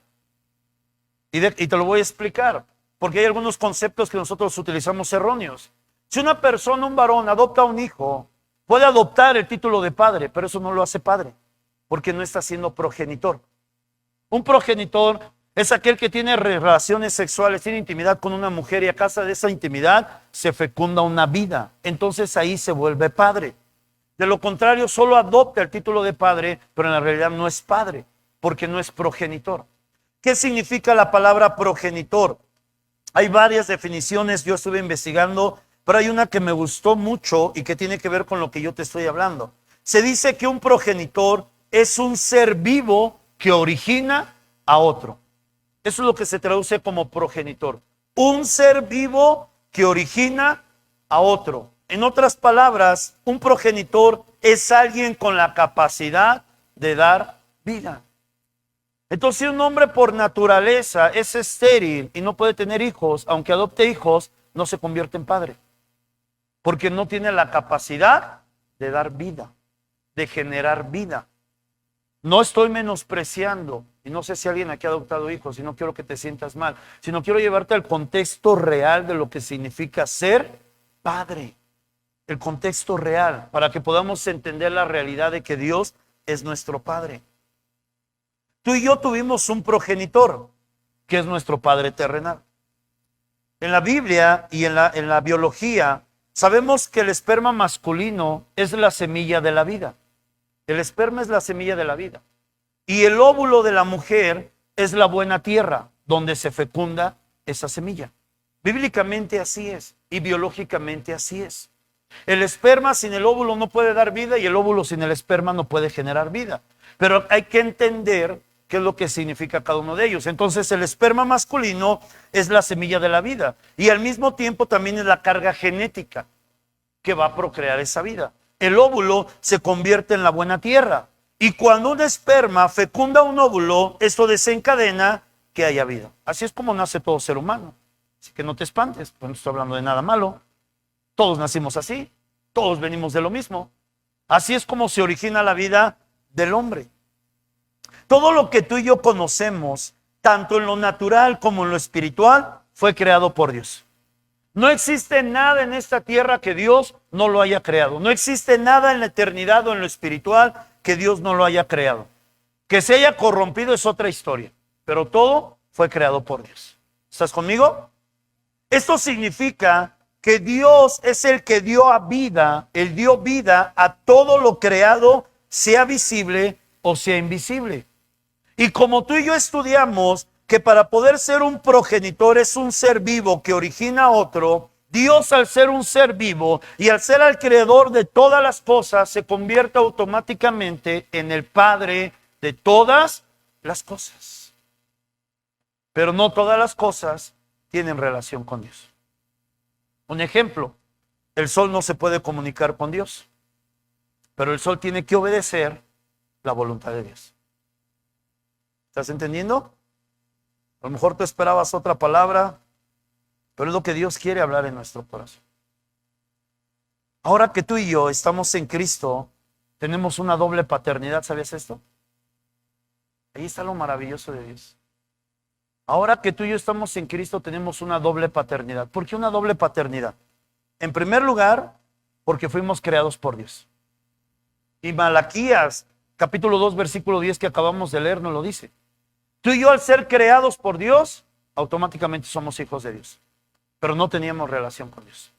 Y te lo voy a explicar. Porque hay algunos conceptos que nosotros utilizamos erróneos. Si una persona, un varón, adopta un hijo, puede adoptar el título de padre, pero eso no lo hace padre, porque no está siendo progenitor. Un progenitor es aquel que tiene relaciones sexuales, tiene intimidad con una mujer y a causa de esa intimidad se fecunda una vida. Entonces ahí se vuelve padre. De lo contrario, solo adopta el título de padre, pero en la realidad no es padre, porque no es progenitor. ¿Qué significa la palabra progenitor? Hay varias definiciones, yo estuve investigando, pero hay una que me gustó mucho y que tiene que ver con lo que yo te estoy hablando. Se dice que un progenitor es un ser vivo que origina a otro. Eso es lo que se traduce como progenitor. Un ser vivo que origina a otro. En otras palabras, un progenitor es alguien con la capacidad de dar vida. Entonces, si un hombre por naturaleza es estéril y no puede tener hijos, aunque adopte hijos, no se convierte en padre. Porque no tiene la capacidad de dar vida, de generar vida. No estoy menospreciando, y no sé si alguien aquí ha adoptado hijos, y no quiero que te sientas mal, sino quiero llevarte al contexto real de lo que significa ser padre. El contexto real, para que podamos entender la realidad de que Dios es nuestro Padre. Tú y yo tuvimos un progenitor, que es nuestro Padre terrenal. En la Biblia y en la biología, sabemos que el esperma masculino es la semilla de la vida. El esperma es la semilla de la vida. Y el óvulo de la mujer es la buena tierra, donde se fecunda esa semilla. Bíblicamente así es, y biológicamente así es. El esperma sin el óvulo no puede dar vida, y el óvulo sin el esperma no puede generar vida. Pero hay que entender qué es lo que significa cada uno de ellos. Entonces el esperma masculino es la semilla de la vida, y al mismo tiempo también es la carga genética que va a procrear esa vida. El óvulo se convierte en la buena tierra, y cuando un esperma fecunda un óvulo, esto desencadena que haya vida. Así es como nace todo ser humano. Así que no te espantes, pues no estoy hablando de nada malo. Todos nacimos así, todos venimos de lo mismo. Así es como se origina la vida del hombre. Todo lo que tú y yo conocemos, tanto en lo natural como en lo espiritual, fue creado por Dios. No existe nada en esta tierra que Dios no lo haya creado. No existe nada en la eternidad o en lo espiritual que Dios no lo haya creado. Que se haya corrompido es otra historia, pero todo fue creado por Dios. ¿Estás conmigo? Esto significa que Dios es el que dio vida a todo lo creado, sea visible o sea invisible. Y como tú y yo estudiamos que para poder ser un progenitor es un ser vivo que origina a otro, Dios, al ser un ser vivo y al ser el creador de todas las cosas, se convierte automáticamente en el Padre de todas las cosas. Pero no todas las cosas tienen relación con Dios. Un ejemplo, el sol no se puede comunicar con Dios, pero el sol tiene que obedecer la voluntad de Dios. ¿Estás entendiendo? A lo mejor tú esperabas otra palabra, pero es lo que Dios quiere hablar en nuestro corazón. Ahora que tú y yo estamos en Cristo, tenemos una doble paternidad, ¿sabías esto? Ahí está lo maravilloso de Dios. Ahora que tú y yo estamos en Cristo, tenemos una doble paternidad. ¿Por qué una doble paternidad? En primer lugar, porque fuimos creados por Dios. Y Malaquías, capítulo 2, versículo 10 que acabamos de leer, nos lo dice. Tú y yo, al ser creados por Dios, automáticamente somos hijos de Dios. Pero no teníamos relación con Dios.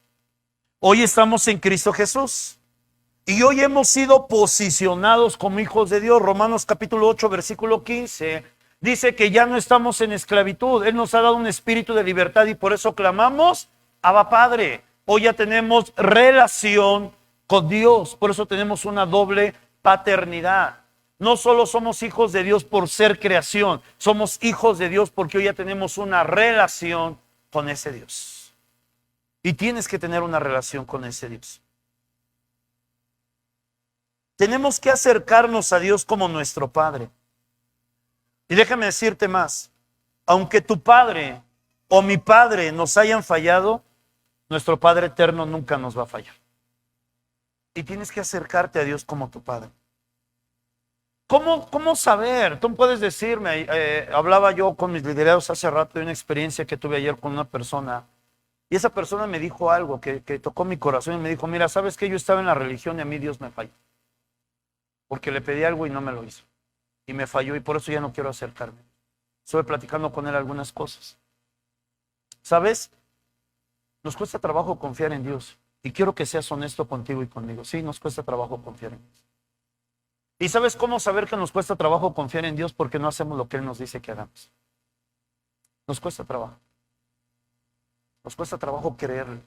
Hoy estamos en Cristo Jesús. Y hoy hemos sido posicionados como hijos de Dios. Romanos capítulo 8, versículo 15, dice que ya no estamos en esclavitud. Él nos ha dado un espíritu de libertad y por eso clamamos, Abba Padre. Hoy ya tenemos relación con Dios. Por eso tenemos una doble paternidad. No solo somos hijos de Dios por ser creación, somos hijos de Dios porque hoy ya tenemos una relación con ese Dios. Y tienes que tener una relación con ese Dios. Tenemos que acercarnos a Dios como nuestro Padre. Y déjame decirte más, aunque tu padre o mi padre nos hayan fallado, nuestro Padre eterno nunca nos va a fallar. Y tienes que acercarte a Dios como tu Padre. ¿Cómo saber? Tú puedes decirme, hablaba yo con mis liderados hace rato de una experiencia que tuve ayer con una persona, y esa persona me dijo algo que tocó mi corazón y me dijo, mira, ¿sabes qué? Yo estaba en la religión y a mí Dios me falló, porque le pedí algo y no me lo hizo, y me falló y por eso ya no quiero acercarme. Estuve platicando con él algunas cosas. ¿Sabes? Nos cuesta trabajo confiar en Dios, y quiero que seas honesto contigo y conmigo. Sí, nos cuesta trabajo confiar en Dios. ¿Y sabes cómo saber que nos cuesta trabajo confiar en Dios? Porque no hacemos lo que Él nos dice que hagamos. Nos cuesta trabajo. Nos cuesta trabajo creerle.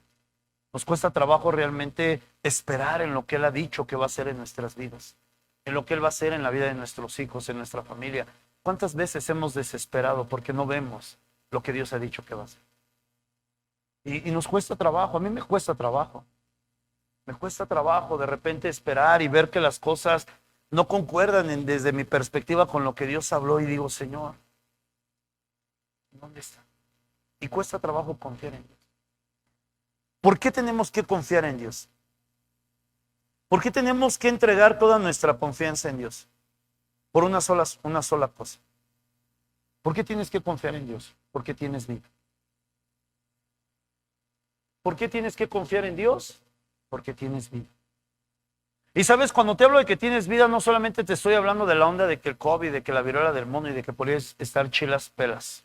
Nos cuesta trabajo realmente esperar en lo que Él ha dicho que va a hacer en nuestras vidas. En lo que Él va a hacer en la vida de nuestros hijos, en nuestra familia. ¿Cuántas veces hemos desesperado porque no vemos lo que Dios ha dicho que va a hacer? Y nos cuesta trabajo. A mí me cuesta trabajo. Me cuesta trabajo de repente esperar y ver que las cosas no concuerdan desde mi perspectiva con lo que Dios habló y digo, Señor, ¿dónde está? Y cuesta trabajo confiar en Dios. ¿Por qué tenemos que confiar en Dios? ¿Por qué tenemos que entregar toda nuestra confianza en Dios? Por una sola cosa. ¿Por qué tienes que confiar en Dios? Porque tienes vida. ¿Por qué tienes que confiar en Dios? Porque tienes vida. Y sabes, cuando te hablo de que tienes vida, no solamente te estoy hablando de la onda de que el COVID, de que la viruela del mono y de que podrías estar chilas pelas.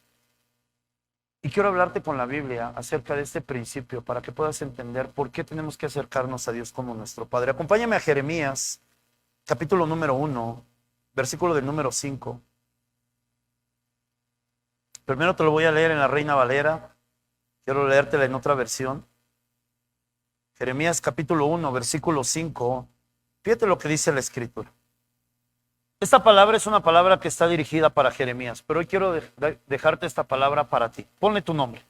Y quiero hablarte con la Biblia acerca de este principio para que puedas entender por qué tenemos que acercarnos a Dios como nuestro Padre. Acompáñame a Jeremías, capítulo número 1, versículo del número 5. Primero te lo voy a leer en la Reina Valera. Quiero leértela en otra versión. Jeremías capítulo 1, versículo 5. Fíjate lo que dice la Escritura. Esta palabra es una palabra que está dirigida para Jeremías, pero hoy quiero dejarte esta palabra para ti. Ponle tu nombre.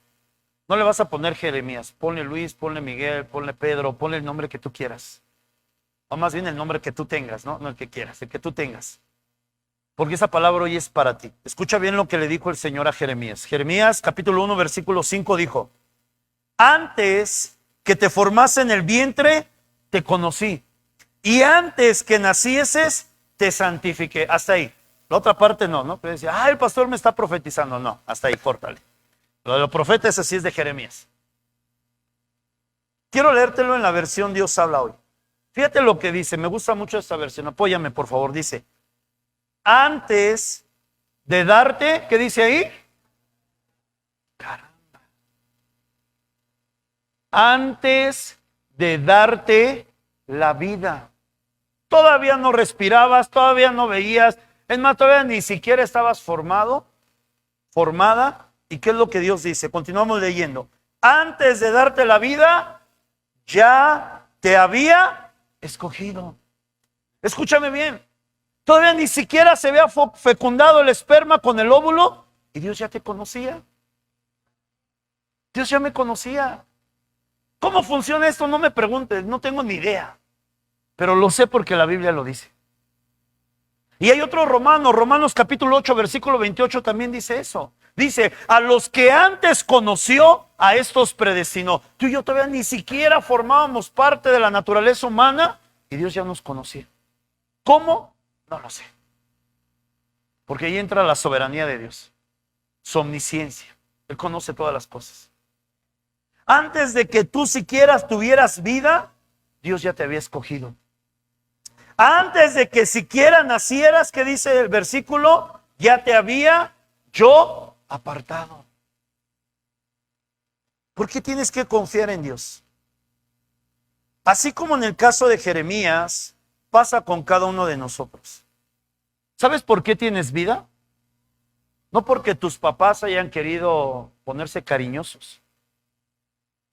No le vas a poner Jeremías. Ponle Luis, ponle Miguel, ponle Pedro, ponle el nombre que tú quieras. O más bien el nombre que tú tengas, ¿no? No el que quieras, el que tú tengas. Porque esa palabra hoy es para ti. Escucha bien lo que le dijo el Señor a Jeremías. Jeremías capítulo 1, versículo 5 dijo: antes que te formase en el vientre, te conocí. Y antes que nacieses, te santifiqué. Hasta ahí. La otra parte no, ¿no? Pero decía, el pastor me está profetizando. No, hasta ahí, córtale. Lo de los profetas, así es de Jeremías. Quiero leértelo en la versión Dios habla hoy. Fíjate lo que dice, me gusta mucho esta versión, apóyame por favor, dice, antes de darte, ¿qué dice ahí? Caramba. Antes de darte la vida. Todavía no respirabas, todavía no veías, es más, todavía ni siquiera estabas formado, formada. ¿Y qué es lo que Dios dice? Continuamos leyendo. Antes de darte la vida, ya te había escogido. Escúchame bien. Todavía ni siquiera se había fecundado el esperma con el óvulo y Dios ya te conocía. Dios ya me conocía. ¿Cómo funciona esto? No me preguntes, no tengo ni idea. Pero lo sé porque la Biblia lo dice. Y hay otro Romanos capítulo 8, versículo 28 también dice eso. Dice, a los que antes conoció, a estos predestinó. Tú y yo todavía ni siquiera formábamos parte de la naturaleza humana y Dios ya nos conocía. ¿Cómo? No lo sé. Porque ahí entra la soberanía de Dios, su omnisciencia. Él conoce todas las cosas. Antes de que tú siquiera tuvieras vida, Dios ya te había escogido. Antes de que siquiera nacieras, ¿qué dice el versículo? Ya te había yo apartado. ¿Por qué tienes que confiar en Dios? Así como en el caso de Jeremías, pasa con cada uno de nosotros. ¿Sabes por qué tienes vida? No porque tus papás hayan querido ponerse cariñosos.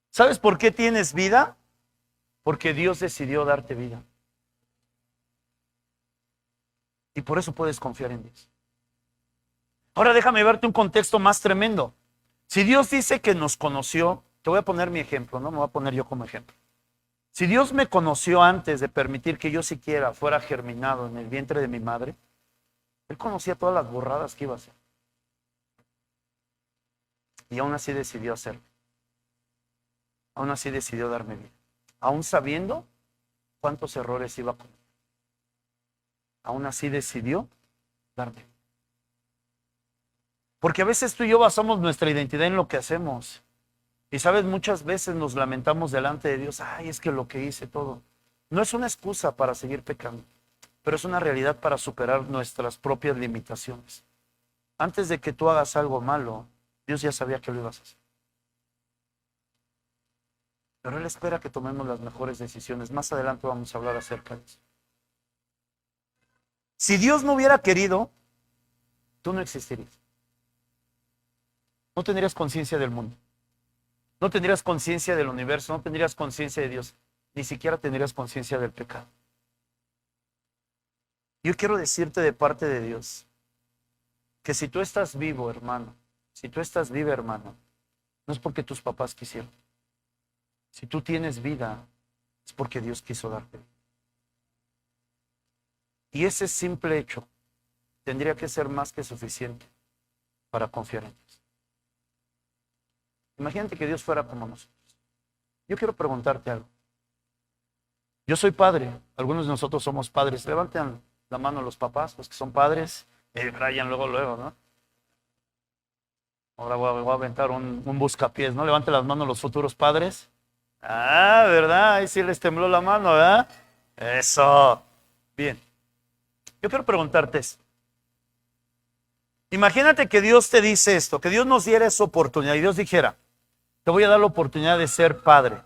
¿Sabes por qué tienes vida? Porque Dios decidió darte vida. Y por eso puedes confiar en Dios. Ahora déjame verte un contexto más tremendo. Si Dios dice que nos conoció, te voy a poner mi ejemplo, ¿no? Me voy a poner yo como ejemplo. Si Dios me conoció antes de permitir que yo siquiera fuera germinado en el vientre de mi madre, Él conocía todas las borradas que iba a hacer. Y aún así decidió hacerlo. Aún así decidió darme vida. Aún sabiendo cuántos errores iba a cometer. Aún así decidió darme vida. Porque a veces tú y yo basamos nuestra identidad en lo que hacemos. Y sabes, muchas veces nos lamentamos delante de Dios. Ay, es que lo que hice todo. No es una excusa para seguir pecando, pero es una realidad para superar nuestras propias limitaciones. Antes de que tú hagas algo malo, Dios ya sabía que lo ibas a hacer. Pero Él espera que tomemos las mejores decisiones. Más adelante vamos a hablar acerca de eso. Si Dios no hubiera querido, tú no existirías. No tendrías conciencia del mundo. No tendrías conciencia del universo. No tendrías conciencia de Dios. Ni siquiera tendrías conciencia del pecado. Yo quiero decirte de parte de Dios que si tú estás vivo, hermano, si tú estás viva, hermano, no es porque tus papás quisieron. Si tú tienes vida, es porque Dios quiso darte. Y ese simple hecho tendría que ser más que suficiente para confiar en Dios. Imagínate que Dios fuera como nosotros. Yo quiero preguntarte algo. Yo soy padre, algunos de nosotros somos padres. Levanten la mano los papás, los que son padres. Brian, luego, ¿no? Ahora voy a aventar un buscapiés, ¿no? Levanten las manos los futuros padres. Ah, ¿verdad? Ahí sí les tembló la mano, ¿verdad? Eso. Bien. Yo quiero preguntarte esto. Imagínate que Dios te dice esto, que Dios nos diera esa oportunidad y Dios dijera, te voy a dar la oportunidad de ser padre,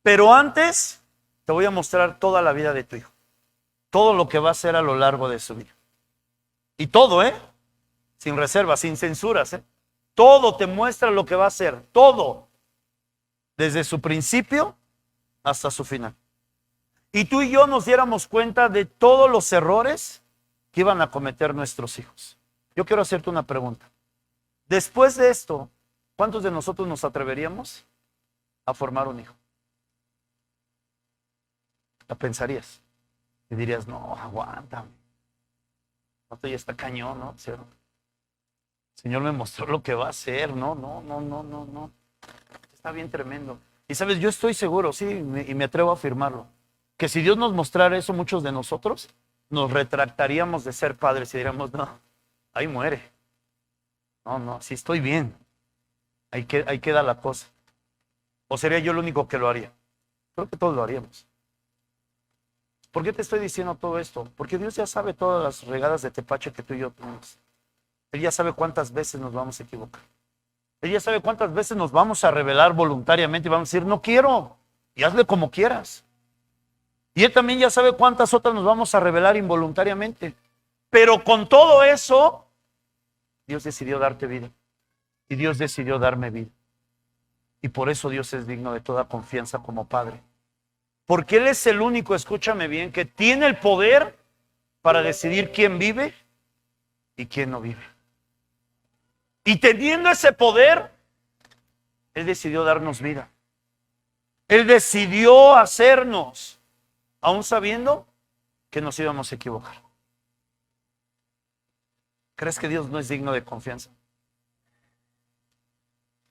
pero antes te voy a mostrar toda la vida de tu hijo, todo lo que va a hacer a lo largo de su vida. Y todo, sin reservas, sin censuras, todo te muestra lo que va a hacer, todo, desde su principio hasta su final. Y tú y yo nos diéramos cuenta de todos los errores que iban a cometer nuestros hijos. Yo quiero hacerte una pregunta. Después de esto, ¿cuántos de nosotros nos atreveríamos a formar un hijo? ¿La pensarías? Y dirías, no, aguántame. No, ya está cañón, ¿no? El Señor me mostró lo que va a hacer. No. Está bien tremendo. Y sabes, yo estoy seguro, sí, y me atrevo a afirmarlo, que si Dios nos mostrara eso, muchos de nosotros nos retractaríamos de ser padres y diríamos, no, ahí muere. No, sí estoy bien. Ahí queda la cosa. ¿O sería yo el único que lo haría? Creo que todos lo haríamos. ¿Por qué te estoy diciendo todo esto? Porque Dios ya sabe todas las regadas de tepache que tú y yo tenemos. Él ya sabe cuántas veces nos vamos a equivocar. Él ya sabe cuántas veces nos vamos a rebelar voluntariamente y vamos a decir, no quiero, y hazle como quieras. Y Él también ya sabe cuántas otras nos vamos a rebelar involuntariamente. Pero con todo eso, Dios decidió darte vida. Y Dios decidió darme vida. Y por eso Dios es digno de toda confianza como Padre. Porque Él es el único, escúchame bien, que tiene el poder para decidir quién vive y quién no vive. Y teniendo ese poder, Él decidió darnos vida. Él decidió hacernos, aún sabiendo que nos íbamos a equivocar. ¿Crees que Dios no es digno de confianza?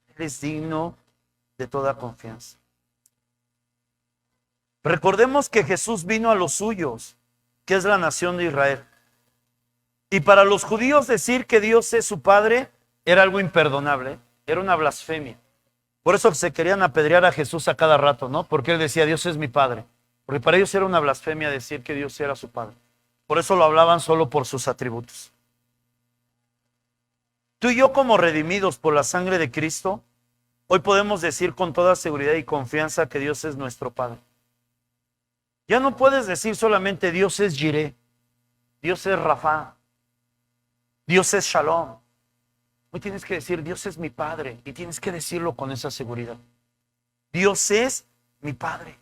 Él es digno de toda confianza. Recordemos que Jesús vino a los suyos, que es la nación de Israel. Y para los judíos decir que Dios es su Padre era algo imperdonable, era una blasfemia. Por eso se querían apedrear a Jesús a cada rato, ¿no? Porque Él decía, Dios es mi Padre. Porque para ellos era una blasfemia decir que Dios era su Padre. Por eso lo hablaban solo por sus atributos. Tú y yo, como redimidos por la sangre de Cristo, hoy podemos decir con toda seguridad y confianza que Dios es nuestro Padre. Ya no puedes decir solamente Dios es Jireh, Dios es Rafa, Dios es Shalom. Hoy tienes que decir Dios es mi Padre y tienes que decirlo con esa seguridad. Dios es mi Padre.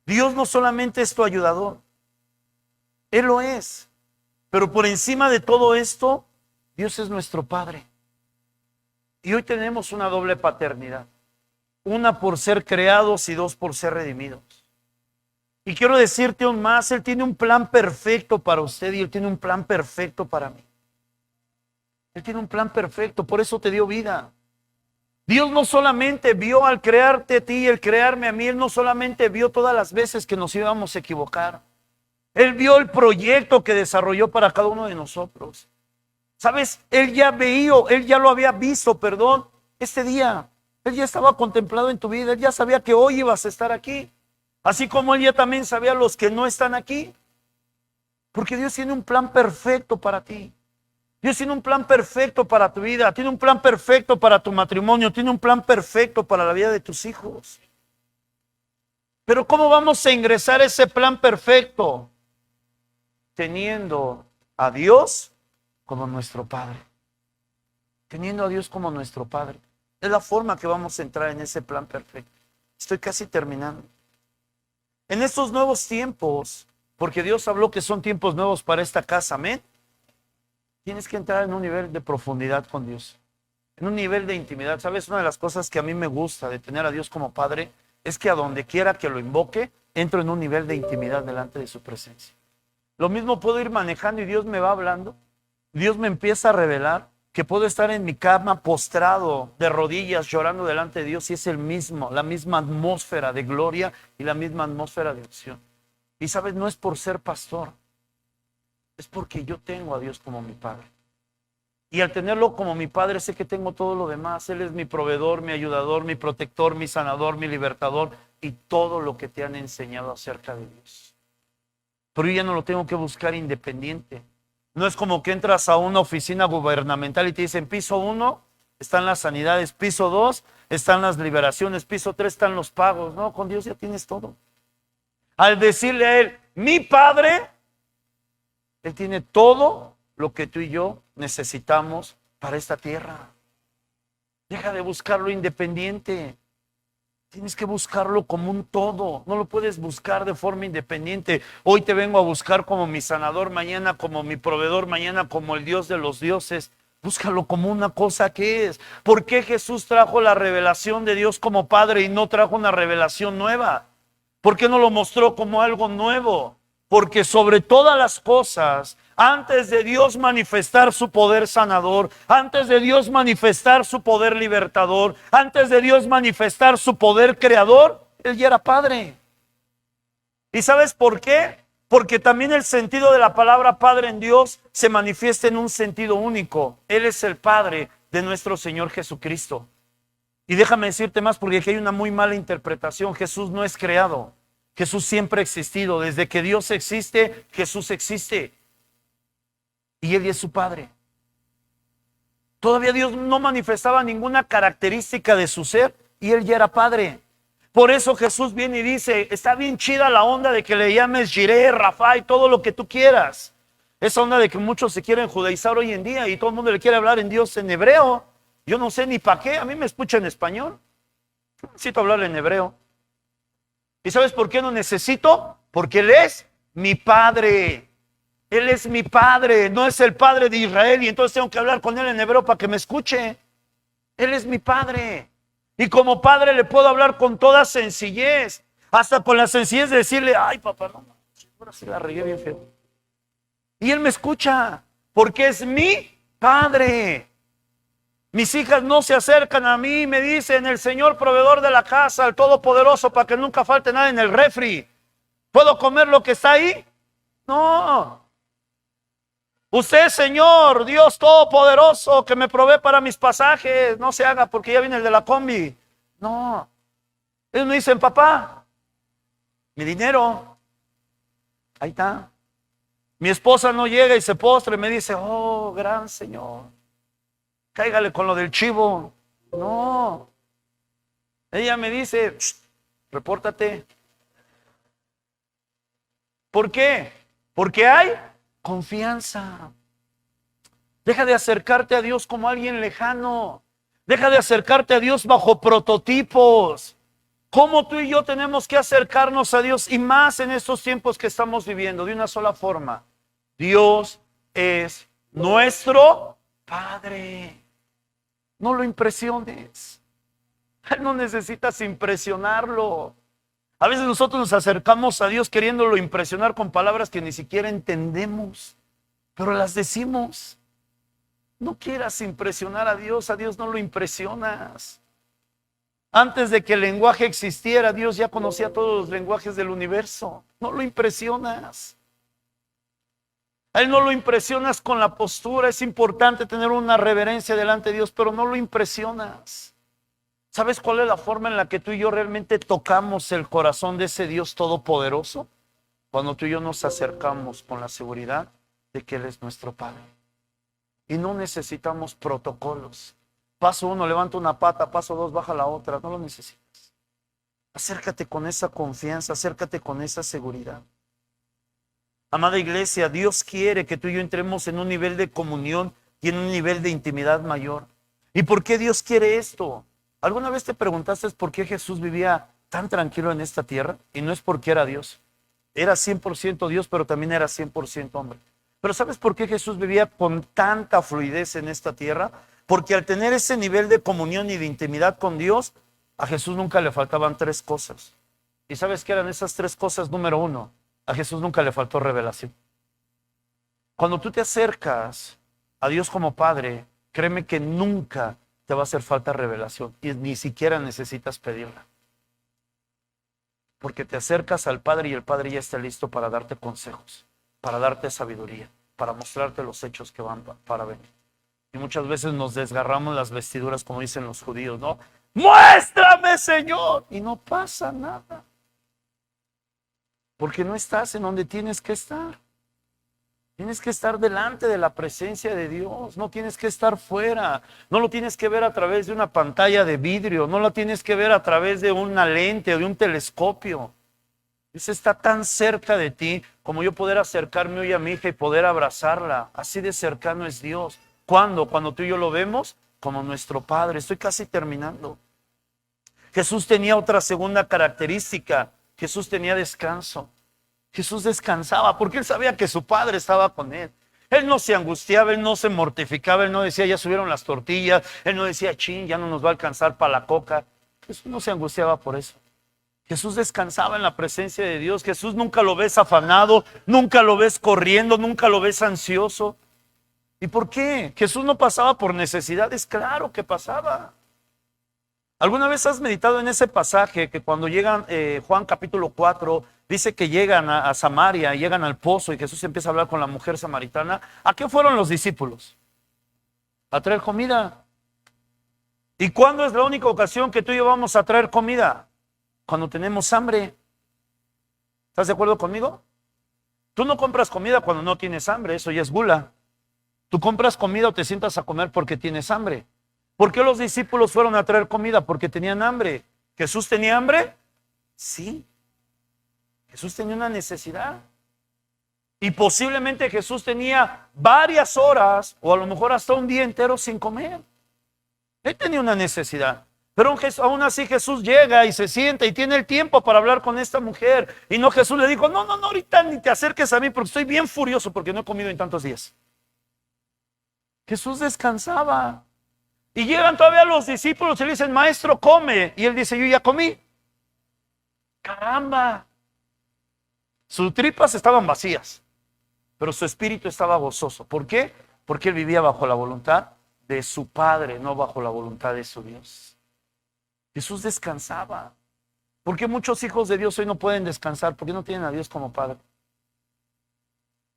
Dios no solamente es tu ayudador, Él lo es. Pero por encima de todo esto, Dios es nuestro Padre. Y hoy tenemos una doble paternidad. Una por ser creados y dos por ser redimidos. Y quiero decirte aún más, Él tiene un plan perfecto para usted y Él tiene un plan perfecto para mí. Él tiene un plan perfecto, por eso te dio vida. Dios no solamente vio al crearte a ti y el crearme a mí, Él no solamente vio todas las veces que nos íbamos a equivocar. Él vio el proyecto que desarrolló para cada uno de nosotros. ¿Sabes? Él ya lo había visto, este día. Él ya estaba contemplado en tu vida, Él ya sabía que hoy ibas a estar aquí. Así como Él ya también sabía los que no están aquí. Porque Dios tiene un plan perfecto para ti. Dios tiene un plan perfecto para tu vida, tiene un plan perfecto para tu matrimonio, tiene un plan perfecto para la vida de tus hijos. Pero ¿cómo vamos a ingresar a ese plan perfecto? Teniendo a Dios como nuestro Padre. Teniendo a Dios como nuestro Padre. Es la forma que vamos a entrar en ese plan perfecto. Estoy casi terminando. En estos nuevos tiempos, porque Dios habló que son tiempos nuevos para esta casa, amén. Tienes que entrar en un nivel de profundidad con Dios, en un nivel de intimidad. ¿Sabes? Una de las cosas que a mí me gusta de tener a Dios como Padre es que a donde quiera que lo invoque, entro en un nivel de intimidad delante de su presencia. Lo mismo puedo ir manejando y Dios me va hablando. Dios me empieza a revelar que puedo estar en mi cama postrado, de rodillas, llorando delante de Dios y es la misma atmósfera de gloria y la misma atmósfera de unción. Y sabes, no es por ser pastor, es porque yo tengo a Dios como mi Padre. Y al tenerlo como mi Padre, sé que tengo todo lo demás. Él es mi proveedor, mi ayudador, mi protector, mi sanador, mi libertador y todo lo que te han enseñado acerca de Dios. Pero yo ya no lo tengo que buscar independiente. No es como que entras a una oficina gubernamental y te dicen piso 1 están las sanidades, piso 2 están las liberaciones, piso 3 están los pagos. No, con Dios ya tienes todo. Al decirle a Él, mi Padre, Él tiene todo lo que tú y yo necesitamos para esta tierra. Deja de buscarlo independiente. Tienes que buscarlo como un todo. No lo puedes buscar de forma independiente. Hoy te vengo a buscar como mi sanador, mañana como mi proveedor, mañana como el Dios de los dioses. Búscalo como una cosa que es. ¿Por qué Jesús trajo la revelación de Dios como Padre y no trajo una revelación nueva? ¿Por qué no lo mostró como algo nuevo? Porque sobre todas las cosas, antes de Dios manifestar su poder sanador, antes de Dios manifestar su poder libertador, antes de Dios manifestar su poder creador, Él ya era Padre. ¿Y sabes por qué? Porque también el sentido de la palabra Padre en Dios se manifiesta en un sentido único. Él es el Padre de nuestro Señor Jesucristo. Y déjame decirte más, porque aquí hay una muy mala interpretación. Jesús no es creado. Jesús siempre ha existido. Desde que Dios existe, Jesús existe. Y Él es su Padre. Todavía Dios no manifestaba ninguna característica de su ser y Él ya era Padre. Por eso Jesús viene y dice, está bien chida la onda de que le llames Jireh, Rafa y todo lo que tú quieras. Esa onda de que muchos se quieren judaizar hoy en día y todo el mundo le quiere hablar en Dios en hebreo. Yo no sé ni para qué, a mí me escucha en español. Necesito hablar en hebreo. ¿Y sabes por qué no necesito? Porque Él es mi Padre. Él es mi Padre, no es el Padre de Israel y entonces tengo que hablar con Él en hebreo para que me escuche. Él es mi Padre. Y como Padre le puedo hablar con toda sencillez, hasta con la sencillez de decirle, ay papá, no, ahora sí la regué bien feo. Y Él me escucha, porque es mi Padre. Mis hijas no se acercan a mí y me dicen, el Señor proveedor de la casa, el Todopoderoso, para que nunca falte nada en el refri. ¿Puedo comer lo que está ahí? No. Usted, Señor, Dios Todopoderoso, que me provee para mis pasajes, no se haga porque ya viene el de la combi. No. Ellos me dicen, papá, mi dinero, ahí está. Mi esposa no llega y se postra y me dice, oh, gran Señor, cáigale con lo del chivo. No. Ella me dice, repórtate. ¿Por qué? Porque hay confianza. Deja de acercarte a Dios como alguien lejano. Deja de acercarte a Dios bajo prototipos. ¿Cómo tú y yo tenemos que acercarnos a Dios? Y más en estos tiempos que estamos viviendo, de una sola forma. Dios es nuestro Padre. No lo impresiones. No necesitas impresionarlo. A veces nosotros nos acercamos a Dios queriéndolo impresionar con palabras que ni siquiera entendemos, pero las decimos. No quieras impresionar a Dios no lo impresionas. Antes de que el lenguaje existiera, Dios ya conocía todos los lenguajes del universo. No lo impresionas. A Él no lo impresionas con la postura. Es importante tener una reverencia delante de Dios, pero no lo impresionas. ¿Sabes cuál es la forma en la que tú y yo realmente tocamos el corazón de ese Dios todopoderoso? Cuando tú y yo nos acercamos con la seguridad de que Él es nuestro Padre. Y no necesitamos protocolos. Paso 1, levanta una pata, paso 2, baja la otra. No lo necesitas. Acércate con esa confianza, acércate con esa seguridad. Amada iglesia, Dios quiere que tú y yo entremos en un nivel de comunión y en un nivel de intimidad mayor. ¿Y por qué Dios quiere esto? ¿Alguna vez te preguntaste por qué Jesús vivía tan tranquilo en esta tierra? Y no es porque era Dios. Era 100% Dios, pero también era 100% hombre. Pero ¿sabes por qué Jesús vivía con tanta fluidez en esta tierra? Porque al tener ese nivel de comunión y de intimidad con Dios, a Jesús nunca le faltaban 3 cosas. ¿Y sabes qué eran esas 3 cosas? Número 1, a Jesús nunca le faltó revelación. Cuando tú te acercas a Dios como Padre, créeme que nunca te va a hacer falta revelación y ni siquiera necesitas pedirla. Porque te acercas al Padre y el Padre ya está listo para darte consejos, para darte sabiduría, para mostrarte los hechos que van para venir. Y muchas veces nos desgarramos las vestiduras, como dicen los judíos, ¿no? ¡Muéstrame, Señor! Y no pasa nada. Porque no estás en donde tienes que estar. Tienes que estar delante de la presencia de Dios, no tienes que estar fuera, no lo tienes que ver a través de una pantalla de vidrio, no lo tienes que ver a través de una lente o de un telescopio. Dios está tan cerca de ti como yo poder acercarme hoy a mi hija y poder abrazarla. Así de cercano es Dios. ¿Cuándo? Cuando tú y yo lo vemos como nuestro Padre. Estoy casi terminando. Jesús tenía otra segunda característica. Jesús tenía descanso. Jesús descansaba porque Él sabía que su Padre estaba con Él. Él no se angustiaba, Él no se mortificaba, Él no decía, ya subieron las tortillas, Él no decía, chin, ya no nos va a alcanzar para la coca. Jesús no se angustiaba por eso. Jesús descansaba en la presencia de Dios. Jesús nunca lo ves afanado, nunca lo ves corriendo, nunca lo ves ansioso. ¿Y por qué? Jesús no pasaba por necesidades, claro que pasaba. ¿Alguna vez has meditado en ese pasaje que cuando llegan Juan capítulo 4, Dice que llegan a Samaria, llegan al pozo y Jesús empieza a hablar con la mujer samaritana. ¿A qué fueron los discípulos? A traer comida. ¿Y cuándo es la única ocasión que tú y yo vamos a traer comida? Cuando tenemos hambre. ¿Estás de acuerdo conmigo? Tú no compras comida cuando no tienes hambre, eso ya es gula. Tú compras comida o te sientas a comer porque tienes hambre. ¿Por qué los discípulos fueron a traer comida? Porque tenían hambre. ¿Jesús tenía hambre? Sí. Jesús tenía una necesidad. Y posiblemente Jesús tenía varias horas o a lo mejor hasta un día entero sin comer. Él tenía una necesidad. Pero aún así Jesús llega y se sienta y tiene el tiempo para hablar con esta mujer. Y no, Jesús le dijo, no, ahorita ni te acerques a mí porque estoy bien furioso porque no he comido en tantos días. Jesús descansaba. Y llegan todavía los discípulos y le dicen, maestro, come. Y él dice, yo ya comí. Caramba. Sus tripas estaban vacías, pero su espíritu estaba gozoso. ¿Por qué? Porque él vivía bajo la voluntad de su Padre, no bajo la voluntad de su Dios. Jesús descansaba. ¿Por qué muchos hijos de Dios hoy no pueden descansar? Porque no tienen a Dios como Padre.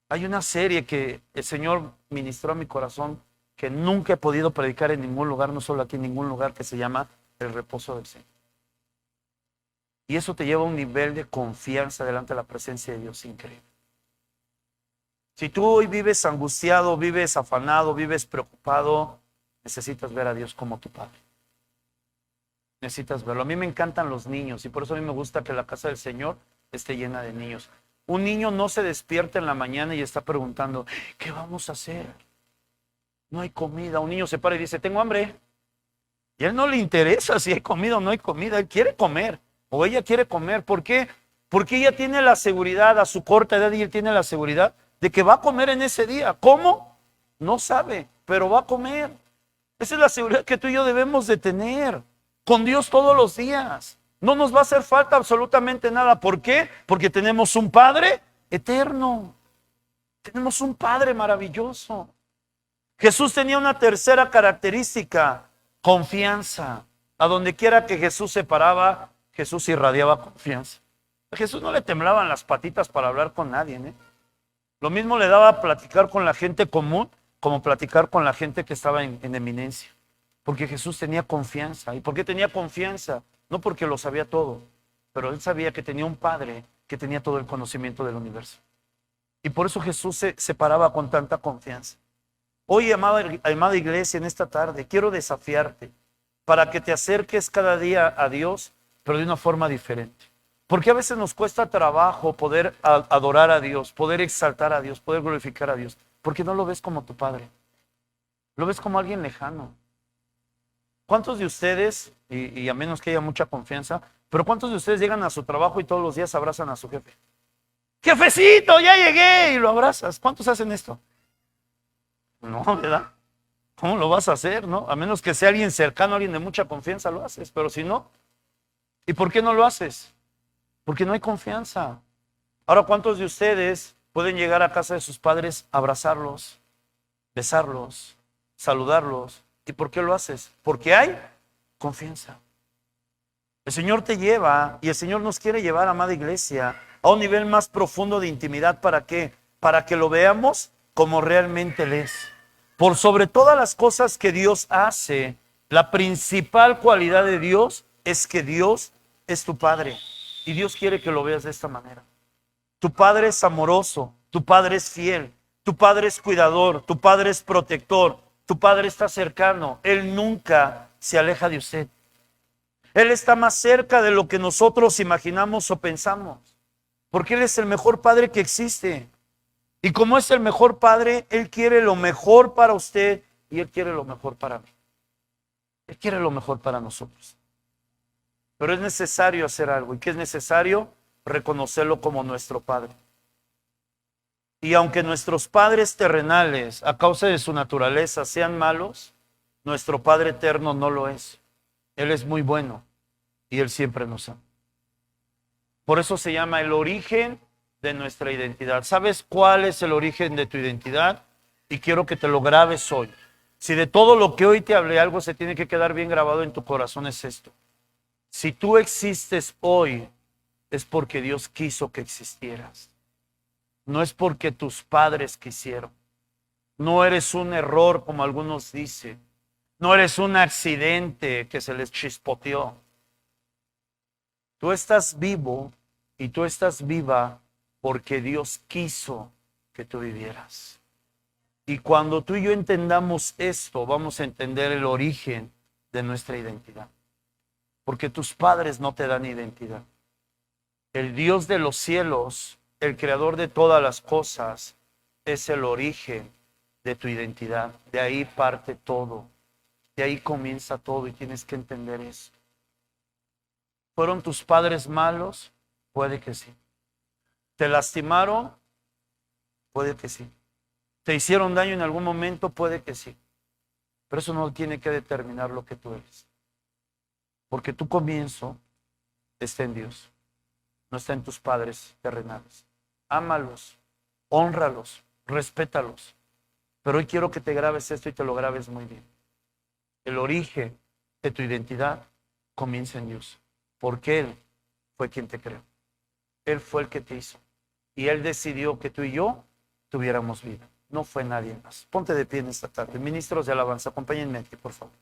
Hay una serie que el Señor ministró a mi corazón que nunca he podido predicar en ningún lugar, no solo aquí en ningún lugar, que se llama El reposo del Señor. Y eso te lleva a un nivel de confianza delante de la presencia de Dios increíble. Si tú hoy vives angustiado, vives afanado, vives preocupado, necesitas ver a Dios como tu Padre. Necesitas verlo. A mí me encantan los niños y por eso a mí me gusta que la casa del Señor esté llena de niños. Un niño no se despierta en la mañana y está preguntando, ¿qué vamos a hacer? No hay comida. Un niño se para y dice, tengo hambre. Y a él no le interesa si hay comida o no hay comida. Él quiere comer o ella quiere comer. ¿Por qué? Porque ella tiene la seguridad a su corta edad y él tiene la seguridad de que va a comer en ese día. ¿Cómo? No sabe, pero va a comer. Esa es la seguridad que tú y yo debemos de tener con Dios todos los días. No nos va a hacer falta absolutamente nada. ¿Por qué? Porque tenemos un Padre eterno. Tenemos un Padre maravilloso. Jesús tenía una tercera característica, confianza. A donde quiera que Jesús se paraba, Jesús irradiaba confianza. A Jesús no le temblaban las patitas para hablar con nadie, ¿eh? Lo mismo le daba platicar con la gente común como platicar con la gente que estaba en eminencia. Porque Jesús tenía confianza. ¿Y por qué tenía confianza? No porque lo sabía todo, pero él sabía que tenía un Padre que tenía todo el conocimiento del universo. Y por eso Jesús se paraba con tanta confianza. Hoy, amada iglesia, en esta tarde, quiero desafiarte para que te acerques cada día a Dios, pero de una forma diferente. Porque a veces nos cuesta trabajo poder adorar a Dios, poder exaltar a Dios, poder glorificar a Dios, porque no lo ves como tu Padre. Lo ves como alguien lejano. ¿Cuántos de ustedes, y a menos que haya mucha confianza, pero cuántos de ustedes llegan a su trabajo y todos los días abrazan a su jefe? ¡Jefecito, ya llegué! Y lo abrazas. ¿Cuántos hacen esto? No, ¿verdad? ¿Cómo lo vas a hacer, no? A menos que sea alguien cercano, alguien de mucha confianza, lo haces. Pero si no, ¿y por qué no lo haces? Porque no hay confianza. Ahora, ¿cuántos de ustedes pueden llegar a casa de sus padres, abrazarlos, besarlos, saludarlos? ¿Y por qué lo haces? Porque hay confianza. El Señor te lleva y el Señor nos quiere llevar, amada iglesia, a un nivel más profundo de intimidad. ¿Para qué? Para que lo veamos como realmente Él es. Por sobre todas las cosas que Dios hace, la principal cualidad de Dios es que Dios es tu Padre. Y Dios quiere que lo veas de esta manera. Tu Padre es amoroso, tu Padre es fiel, tu Padre es cuidador, tu Padre es protector, tu Padre está cercano. Él nunca se aleja de usted. Él está más cerca de lo que nosotros imaginamos o pensamos. Porque Él es el mejor Padre que existe. Y como es el mejor Padre, Él quiere lo mejor para usted y Él quiere lo mejor para mí. Él quiere lo mejor para nosotros. Pero es necesario hacer algo. ¿Y qué es necesario? Reconocerlo como nuestro Padre. Y aunque nuestros padres terrenales, a causa de su naturaleza, sean malos, nuestro Padre eterno no lo es. Él es muy bueno y Él siempre nos ama. Por eso se llama el origen de nuestra identidad. ¿Sabes cuál es el origen de tu identidad? Y quiero que te lo grabes hoy. Si de todo lo que hoy te hablé algo se tiene que quedar bien grabado en tu corazón, es esto. Si tú existes hoy, es porque Dios quiso que existieras. No es porque tus padres quisieron. No eres un error como algunos dicen. No eres un accidente que se les chispoteó. Tú estás vivo y tú estás viva porque Dios quiso que tú vivieras. Y cuando tú y yo entendamos esto, vamos a entender el origen de nuestra identidad. Porque tus padres no te dan identidad. El Dios de los cielos, el creador de todas las cosas, es el origen de tu identidad. De ahí parte todo. De ahí comienza todo y tienes que entender eso. ¿Fueron tus padres malos? Puede que sí. ¿Te lastimaron? Puede que sí. ¿Te hicieron daño en algún momento? Puede que sí. Pero eso no tiene que determinar lo que tú eres. Porque tu comienzo está en Dios. No está en tus padres terrenales. Ámalos, hónralos, respétalos. Pero hoy quiero que te grabes esto y te lo grabes muy bien. El origen de tu identidad comienza en Dios. Porque Él fue quien te creó. Él fue el que te hizo. Y Él decidió que tú y yo tuviéramos vida. No fue nadie más. Ponte de pie en esta tarde. Ministros de alabanza, acompáñenme aquí, por favor.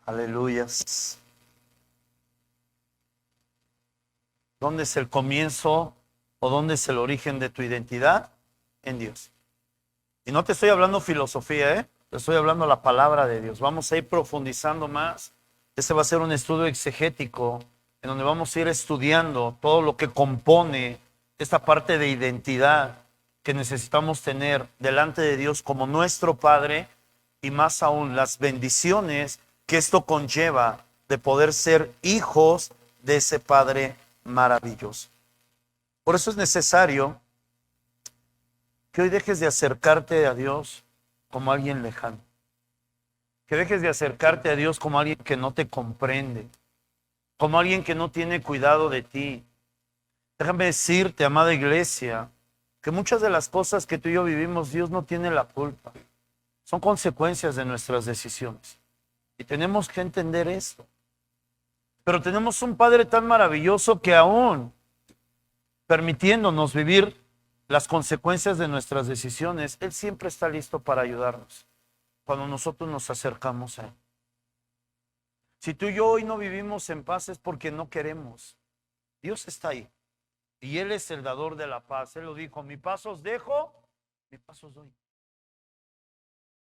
Aleluyas. ¿Dónde es el comienzo o dónde es el origen de tu identidad? En Dios. Y no te estoy hablando filosofía, te estoy hablando la palabra de Dios. Vamos a ir profundizando más. Este va a ser un estudio exegético en donde vamos a ir estudiando todo lo que compone esta parte de identidad que necesitamos tener delante de Dios como nuestro Padre y más aún las bendiciones que esto conlleva de poder ser hijos de ese Padre maravilloso. Por eso es necesario que hoy dejes de acercarte a Dios como alguien lejano. Que dejes de acercarte a Dios como alguien que no te comprende, como alguien que no tiene cuidado de ti. Déjame decirte, amada iglesia, que muchas de las cosas que tú y yo vivimos, Dios no tiene la culpa. Son consecuencias de nuestras decisiones. Y tenemos que entender esto. Pero tenemos un Padre tan maravilloso que aún permitiéndonos vivir las consecuencias de nuestras decisiones, Él siempre está listo para ayudarnos cuando nosotros nos acercamos a Él. Si tú y yo hoy no vivimos en paz es porque no queremos. Dios está ahí y Él es el dador de la paz. Él lo dijo, mi paz os dejo, mi paz os doy.